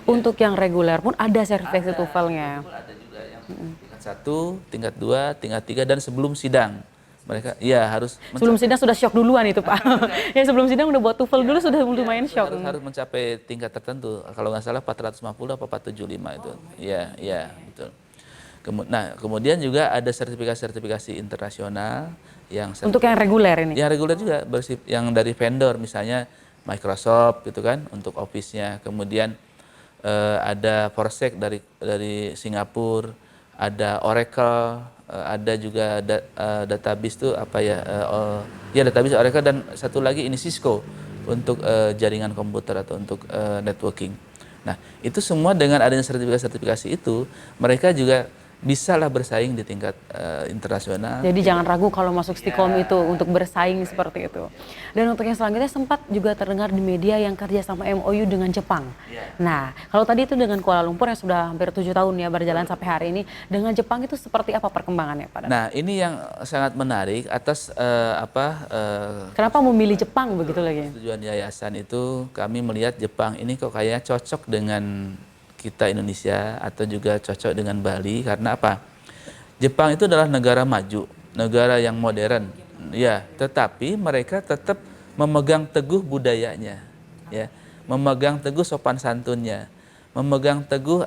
Untuk yang reguler pun ada sertifikasi TOEFL-nya. Ada juga yang tingkat 1, tingkat 2, tingkat 3 dan sebelum sidang. Mereka ya harus sebelum sidang sudah syok duluan itu Pak. Ya sebelum sidang udah buat TOEFL dulu sudah lumayan syok. Harus mencapai tingkat tertentu. Kalau nggak salah 450 apa 475 itu. Ya betul. Nah, kemudian juga ada sertifikasi internasional yang untuk yang reguler ini. Yang reguler juga yang dari vendor misalnya Microsoft gitu kan untuk Office-nya. Kemudian ada Forsec dari Singapura, ada Oracle, ada juga database itu apa ya? Database Oracle dan satu lagi ini Cisco untuk jaringan komputer atau untuk networking. Nah, itu semua dengan adanya sertifikasi itu, mereka juga bisalah bersaing di tingkat internasional. Jadi jangan ragu kalau masuk Stikom itu untuk bersaing seperti itu. Dan untuk yang selanjutnya sempat juga terdengar di media yang kerja sama MOU dengan Jepang. Nah, kalau tadi itu dengan Kuala Lumpur yang sudah hampir 7 tahun ya berjalan sampai hari ini, dengan Jepang itu seperti apa perkembangannya Pak? Nah, ini yang sangat menarik atas kenapa memilih Jepang begitu lagi? Tujuan yayasan itu kami melihat Jepang ini kok kayaknya cocok dengan kita Indonesia atau juga cocok dengan Bali karena apa? Jepang itu adalah negara maju, negara yang modern, ya. Tetapi mereka tetap memegang teguh budayanya, ya, memegang teguh sopan santunnya, memegang teguh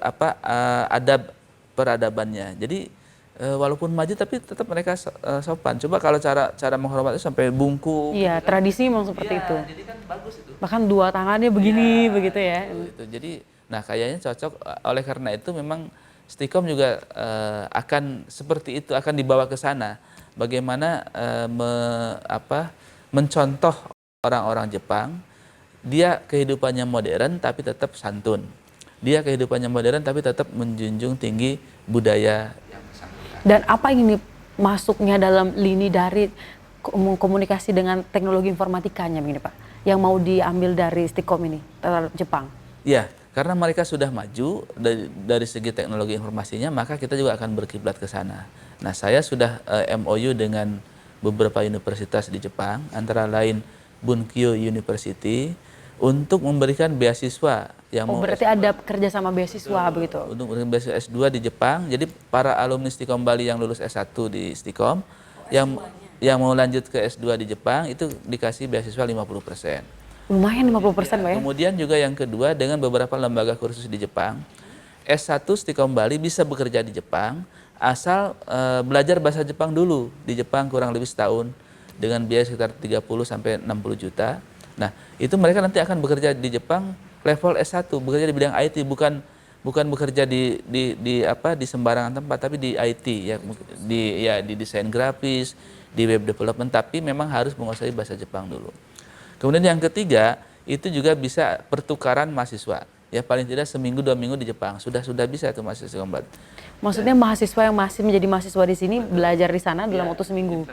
adab peradabannya. Jadi walaupun maju tapi tetap mereka sopan. Coba kalau cara menghormati sampai bungkuk. Iya, tradisi memang seperti itu. Jadi kan bagus itu. Bahkan 2 tangannya begini, begitu ya. Itu. Jadi nah, kayaknya cocok. Oleh karena itu memang Stikom juga akan seperti itu, akan dibawa ke sana. Bagaimana mencontoh orang-orang Jepang, dia kehidupannya modern tapi tetap santun. Dia kehidupannya modern tapi tetap menjunjung tinggi budaya yang bersangkutan. Dan apa ini masuknya dalam lini dari komunikasi dengan teknologi informatikanya begini Pak, yang mau diambil dari Stikom ini terhadap Jepang? Ya, karena mereka sudah maju dari segi teknologi informasinya, maka kita juga akan berkiblat ke sana. Nah, saya sudah MOU dengan beberapa universitas di Jepang, antara lain Bunkyo University, untuk memberikan beasiswa yang berarti ada kerjasama beasiswa begitu? Untuk memberikan beasiswa S2 di Jepang. Jadi para alumni Stikom Bali yang lulus S1 di Stikom, yang mau lanjut ke S2 di Jepang itu dikasih beasiswa 50%. Lumayan 50% Pak ya? Kemudian juga yang kedua dengan beberapa lembaga kursus di Jepang, S1 Stikom Bali bisa bekerja di Jepang asal belajar bahasa Jepang dulu di Jepang kurang lebih setahun dengan biaya sekitar 30 sampai 60 juta. Nah, itu mereka nanti akan bekerja di Jepang level S1, bekerja di bidang IT, bukan bekerja di sembarangan tempat, tapi di IT di desain grafis, di web development, tapi memang harus menguasai bahasa Jepang dulu. Kemudian yang ketiga, itu juga bisa pertukaran mahasiswa. ya paling tidak seminggu 2 minggu di Jepang sudah bisa itu mahasiswa kembali. Maksudnya mahasiswa yang masih menjadi mahasiswa di sini belajar di sana dalam waktu seminggu.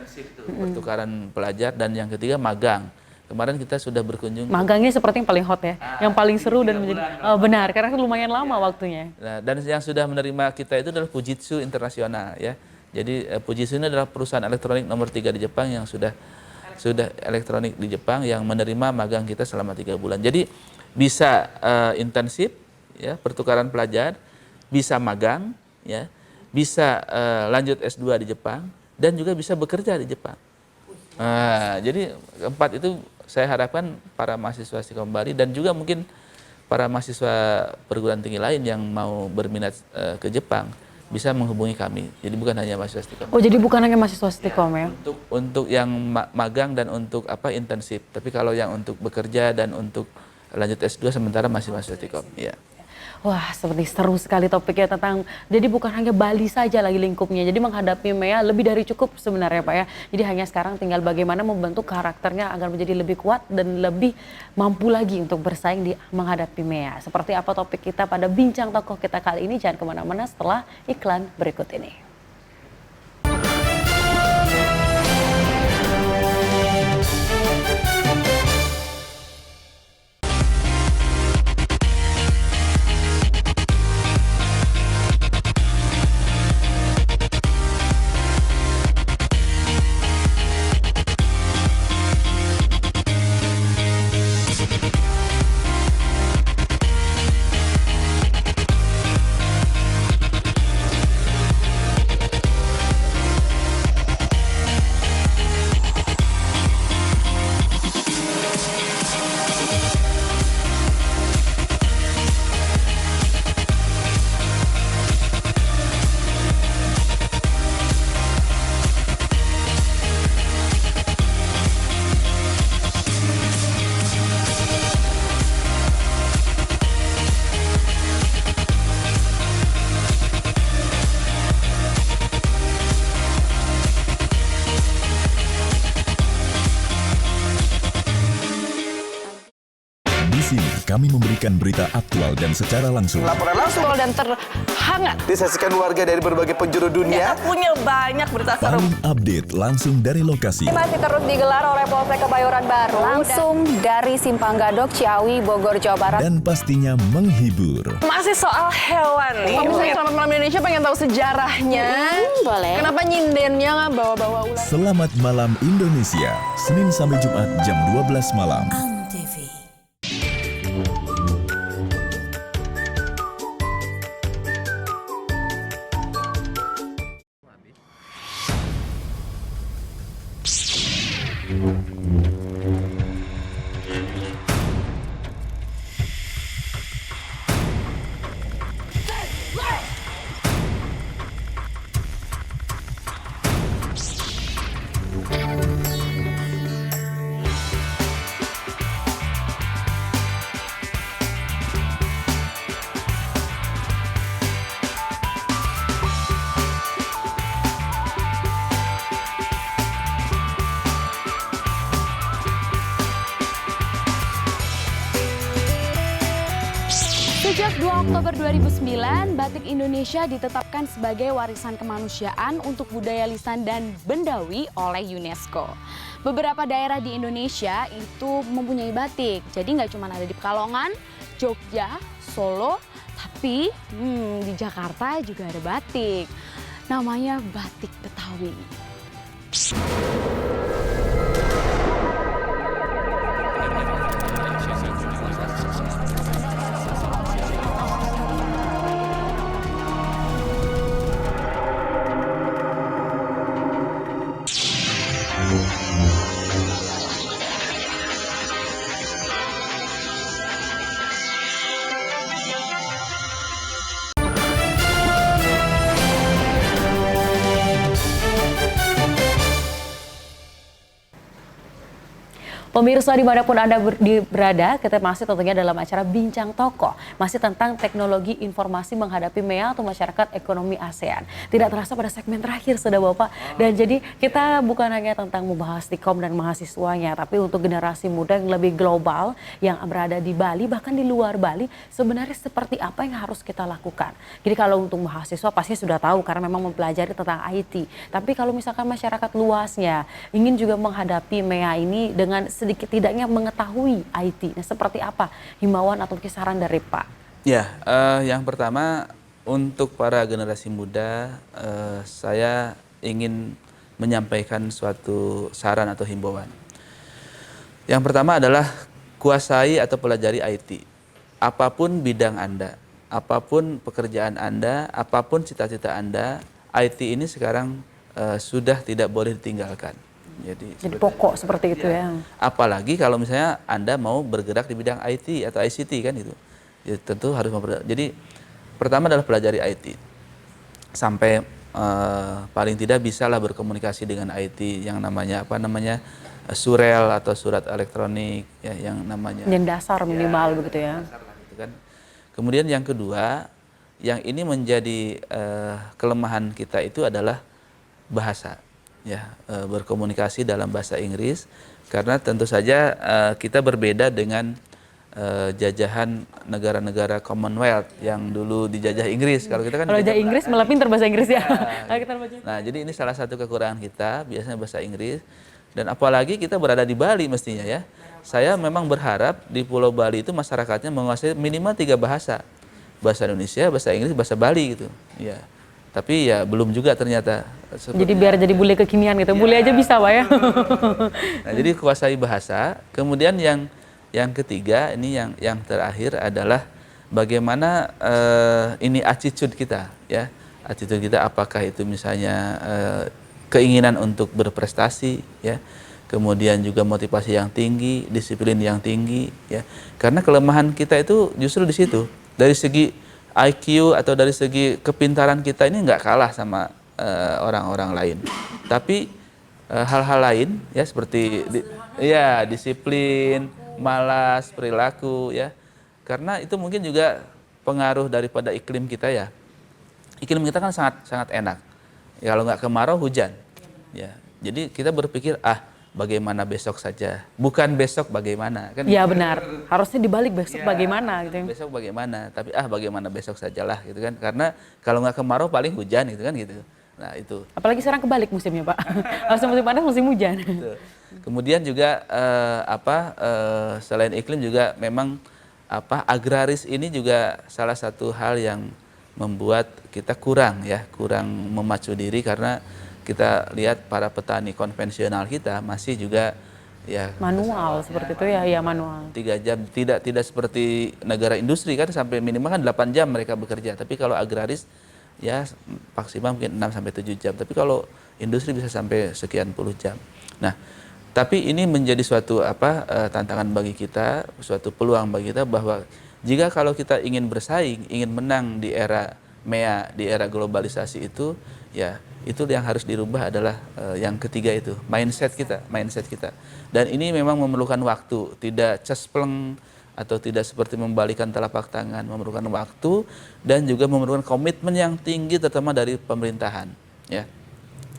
Pertukaran pelajar, dan yang ketiga magang. Kemarin kita sudah berkunjung. Magangnya seperti yang paling hot ya, yang paling seru dan menjadi benar karena lumayan lama waktunya. Nah, dan yang sudah menerima kita itu adalah Fujitsu Internasional ya. Jadi Fujitsu ini adalah perusahaan elektronik nomor 3 di Jepang yang sudah elektronik di Jepang yang menerima magang kita selama 3 bulan. Jadi bisa intensif ya, pertukaran pelajar, bisa magang ya, bisa lanjut S2 di Jepang, dan juga bisa bekerja di Jepang. Nah, jadi keempat itu saya harapkan para mahasiswa Stikom Bali dan juga mungkin para mahasiswa perguruan tinggi lain yang mau berminat ke Jepang bisa menghubungi kami. Jadi bukan hanya mahasiswa Stikom. Oh, jadi bukan hanya mahasiswa Stikom ya? Untuk yang magang dan untuk intensif. Tapi kalau yang untuk bekerja dan untuk lanjut S2 sementara masih mahasiswa Stikom. Ya. Wah, seperti seru sekali topiknya tentang, jadi bukan hanya Bali saja lagi lingkupnya, jadi menghadapi MEA lebih dari cukup sebenarnya Pak ya. Jadi hanya sekarang tinggal bagaimana membentuk karakternya agar menjadi lebih kuat dan lebih mampu lagi untuk bersaing di menghadapi MEA. Seperti apa topik kita pada Bincang Tokoh kita kali ini, jangan kemana-mana setelah iklan berikut ini. Di sini kami memberikan berita aktual dan secara langsung. Laporan langsung dan terhangat Disaksikan warga dari berbagai penjuru dunia. Kita punya banyak berita seru. Paling update langsung dari lokasi. Masih terus digelar oleh Polsek Kebayoran Baru. Langsung dari Simpang Gadok, Ciawi, Bogor, Jawa Barat. Dan pastinya menghibur. Masih soal hewan nih. Misalnya Selamat Malam Indonesia pengen tahu sejarahnya. Boleh. Kenapa nyindennya bawa-bawa ular? Selamat Malam Indonesia, Senin sampai Jumat jam 12 malam. Sejak 2 Oktober 2009, batik Indonesia ditetapkan sebagai warisan kemanusiaan untuk budaya lisan dan bendawi oleh UNESCO. Beberapa daerah di Indonesia itu mempunyai batik, jadi nggak cuma ada di Pekalongan, Jogja, Solo, tapi di Jakarta juga ada batik. Namanya batik Betawi. Pemirsa dimanapun Anda berada, kita masih tentunya dalam acara Bincang Tokoh. Masih tentang teknologi informasi menghadapi MEA atau masyarakat ekonomi ASEAN. Tidak terasa pada segmen terakhir sudah Bapak. Dan jadi kita bukan hanya tentang membahas Tikom dan mahasiswanya, tapi untuk generasi muda yang lebih global, yang berada di Bali, bahkan di luar Bali, sebenarnya seperti apa yang harus kita lakukan. Jadi kalau untuk mahasiswa pasti sudah tahu karena memang mempelajari tentang IT. Tapi kalau misalkan masyarakat luasnya ingin juga menghadapi MEA ini dengan sedikit tidaknya mengetahui IT. Nah, seperti apa himbauan atau kisaran dari Pak? Ya, yang pertama untuk para generasi muda, saya ingin menyampaikan suatu saran atau himbauan. Yang pertama adalah kuasai atau pelajari IT. Apapun bidang Anda, apapun pekerjaan Anda, apapun cita-cita Anda, IT ini sekarang sudah tidak boleh ditinggalkan. Jadi pokok seperti itu ya. Apalagi kalau misalnya Anda mau bergerak di bidang IT atau ICT kan itu. Ya, tentu harus jadi pertama adalah pelajari IT. Sampai paling tidak bisalah berkomunikasi dengan IT yang namanya surel atau surat elektronik ya, yang namanya yang dasar minimal begitu ya. Dasar lah, gitu kan. Kemudian yang kedua, yang ini menjadi kelemahan kita itu adalah bahasa. Ya, berkomunikasi dalam bahasa Inggris karena tentu saja kita berbeda dengan jajahan negara-negara Commonwealth yang dulu dijajah Inggris. Kalau kita kan kalau dijajah Inggris malah pinter bahasa Inggris ya. Nah, jadi ini salah satu kekurangan kita, biasanya bahasa Inggris. Dan apalagi kita berada di Bali mestinya ya. Saya memang berharap di Pulau Bali itu masyarakatnya menguasai minimal 3 bahasa. Bahasa Indonesia, bahasa Inggris, bahasa Bali gitu. Ya. Tapi ya belum juga ternyata. Jadi biar jadi bule kekinian gitu, bule aja bisa Pak ya. Nah, jadi kuasai bahasa. Kemudian yang ketiga, ini yang terakhir adalah bagaimana ini attitude kita ya. Attitude kita apakah itu misalnya keinginan untuk berprestasi ya. Kemudian juga motivasi yang tinggi, disiplin yang tinggi ya. Karena kelemahan kita itu justru di situ. Dari segi IQ atau dari segi kepintaran kita ini nggak kalah sama orang-orang lain. Tapi hal-hal lain ya seperti disiplin, malas, perilaku ya. Karena itu mungkin juga pengaruh daripada iklim kita ya. Iklim kita kan sangat enak. Ya, kalau nggak kemarau hujan. Ya. Jadi kita berpikir bagaimana besok saja, bukan besok bagaimana kan? Iya benar, harusnya dibalik besok bagaimana gitu. Besok bagaimana, tapi bagaimana besok sajalah gitu kan? Karena kalau nggak kemarau paling hujan gitu kan gitu. Nah itu. Apalagi sekarang kebalik musimnya Pak, harusnya musim panas musim hujan. Betul. Kemudian juga selain iklim juga memang agraris ini juga salah satu hal yang membuat kita kurang memacu diri karena kita lihat para petani konvensional kita masih juga ya manual seperti itu ya manual. 3 jam tidak seperti negara industri kan sampai minimal kan 8 jam mereka bekerja. Tapi kalau agraris ya maksimal mungkin 6 sampai 7 jam. Tapi kalau industri bisa sampai sekian puluh jam. Nah, tapi ini menjadi suatu tantangan bagi kita, suatu peluang bagi kita bahwa jika kalau kita ingin bersaing, ingin menang di era MEA, di era globalisasi itu ya itu yang harus dirubah adalah yang ketiga itu mindset kita dan ini memang memerlukan waktu, tidak cespleng atau tidak seperti membalikan telapak tangan, memerlukan waktu dan juga memerlukan komitmen yang tinggi terutama dari pemerintahan ya,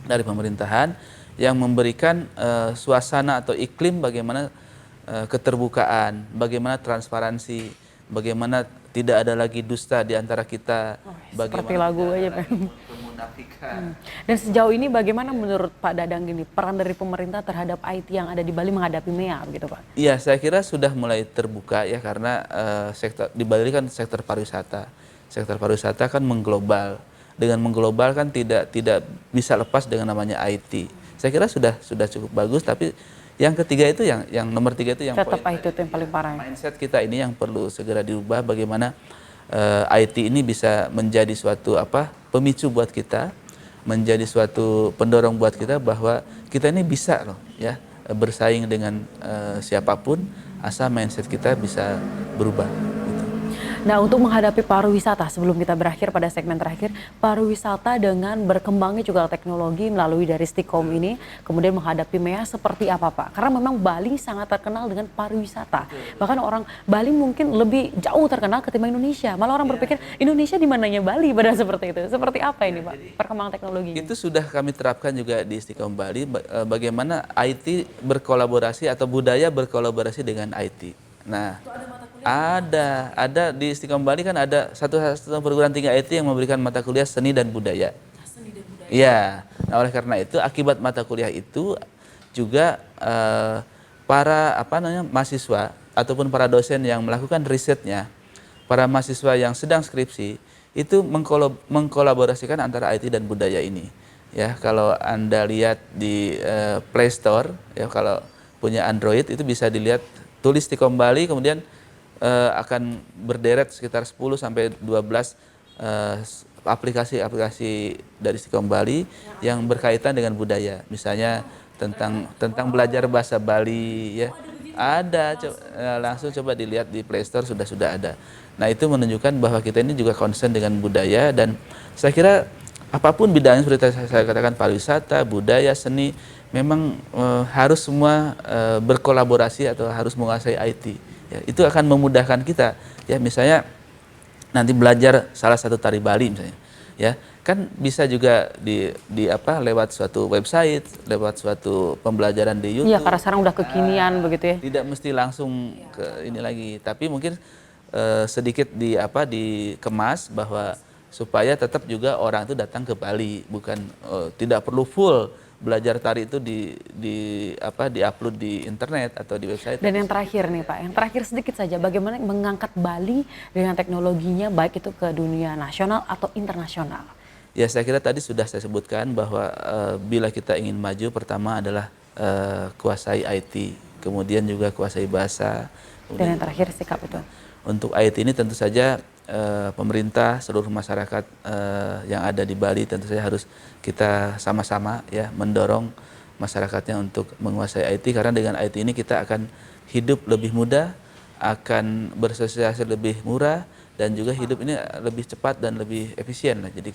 dari pemerintahan yang memberikan suasana atau iklim bagaimana keterbukaan, bagaimana transparansi, bagaimana tidak ada lagi dusta di antara kita, seperti lagu aja kemunafikan. Dan sejauh ini bagaimana menurut Pak Dadang ini peran dari pemerintah terhadap IT yang ada di Bali menghadapi MEA begitu Pak? Iya, saya kira sudah mulai terbuka ya karena sektor di Bali kan sektor pariwisata. Sektor pariwisata kan mengglobal. Dengan mengglobal kan tidak bisa lepas dengan namanya IT. Saya kira sudah cukup bagus, tapi yang ketiga itu yang nomor 3 itu yang tetap IT itu yang paling parah. Mindset kita ini yang perlu segera dirubah bagaimana IT ini bisa menjadi suatu pemicu buat kita, menjadi suatu pendorong buat kita bahwa kita ini bisa loh ya bersaing dengan siapapun asal mindset kita bisa berubah gitu. Nah, untuk menghadapi pariwisata, sebelum kita berakhir pada segmen terakhir, pariwisata dengan berkembangnya juga teknologi melalui dari Stikom ini, kemudian menghadapi MEA seperti apa Pak? Karena memang Bali sangat terkenal dengan pariwisata. Bahkan orang Bali mungkin lebih jauh terkenal ketimbang Indonesia. Malah orang berpikir Indonesia di mananya Bali pada seperti itu. Seperti apa ini Pak, perkembangan teknologi? Itu sudah kami terapkan juga di Stikom Bali, bagaimana IT berkolaborasi atau budaya berkolaborasi dengan IT. Nah, ada di Stikom Bali kan ada satu perguruan tinggi IT yang memberikan mata kuliah seni dan budaya. Iya. Nah, oleh karena itu akibat mata kuliah itu juga para mahasiswa ataupun para dosen yang melakukan risetnya, para mahasiswa yang sedang skripsi itu mengkolaborasikan antara IT dan budaya ini. Ya, kalau Anda lihat di Play Store, ya kalau punya Android itu bisa dilihat tulis Stikom Bali, kemudian akan berderet sekitar 10 sampai 12 aplikasi-aplikasi dari Stikom Bali yang berkaitan dengan budaya. Misalnya tentang belajar bahasa Bali, ya. Ada, langsung coba dilihat di Play Store sudah ada. Nah, itu menunjukkan bahwa kita ini juga concern dengan budaya, dan saya kira apapun bidangnya seperti saya katakan, pariwisata, budaya, seni, memang harus semua berkolaborasi atau harus menguasai IT. Ya, itu akan memudahkan kita. Ya, misalnya nanti belajar salah satu tari Bali misalnya, ya kan bisa juga lewat suatu website, lewat suatu pembelajaran di YouTube. Iya, karena sekarang udah kekinian begitu ya. Tidak mesti langsung ke ini lagi, tapi mungkin sedikit dikemas bahwa supaya tetap juga orang itu datang ke Bali, bukan tidak perlu full belajar tari itu di-upload di internet atau di website. Dan yang terakhir nih Pak, yang terakhir sedikit saja, bagaimana mengangkat Bali dengan teknologinya baik itu ke dunia nasional atau internasional? Ya, saya kira tadi sudah saya sebutkan bahwa bila kita ingin maju, pertama adalah kuasai IT, kemudian juga kuasai bahasa. Dan yang terakhir sikap itu. Untuk IT ini tentu saja pemerintah, seluruh masyarakat yang ada di Bali tentu saja harus kita sama-sama ya mendorong masyarakatnya untuk menguasai IT, karena dengan IT ini kita akan hidup lebih mudah, akan bersosialisasi lebih murah, dan juga hidup ini lebih cepat dan lebih efisien lah. Jadi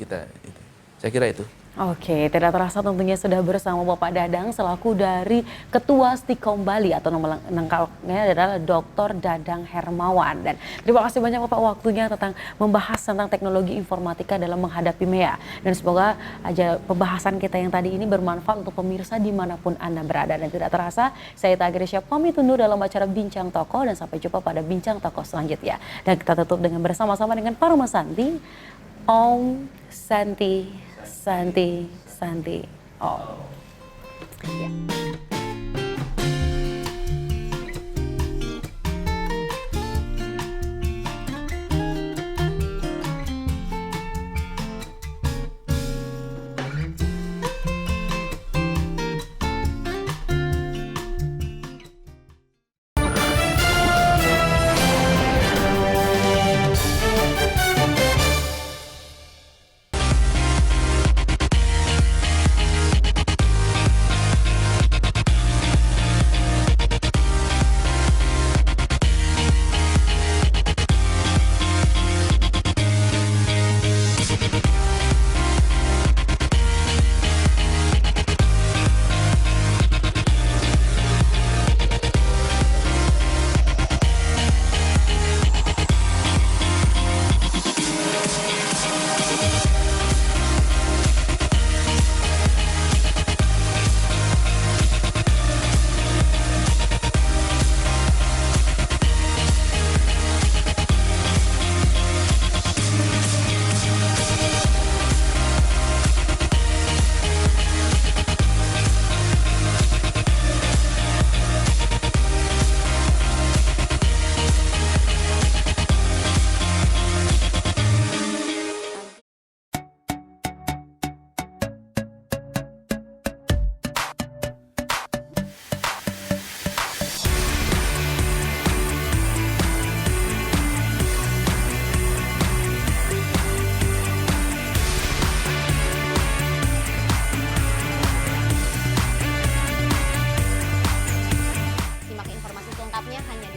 saya kira itu. Oke, tidak terasa tentunya sudah bersama Bapak Dadang selaku dari Ketua Stikom Bali atau nama lengkapnya adalah Dr. Dadang Hermawan. Dan terima kasih banyak Bapak waktunya tentang membahas tentang teknologi informatika dalam menghadapi MEA. Dan semoga aja pembahasan kita yang tadi ini bermanfaat untuk pemirsa dimanapun Anda berada. Dan tidak terasa, saya Tagri Syah pamit undur dalam acara Bincang Toko, dan sampai jumpa pada Bincang Toko selanjutnya. Dan kita tutup dengan bersama-sama dengan Paroma Santi, Om Santi. Santi, oh. Ya.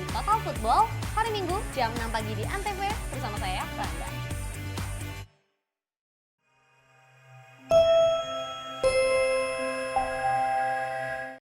Total Football hari Minggu jam 6 pagi di Antv bersama saya, Rangga.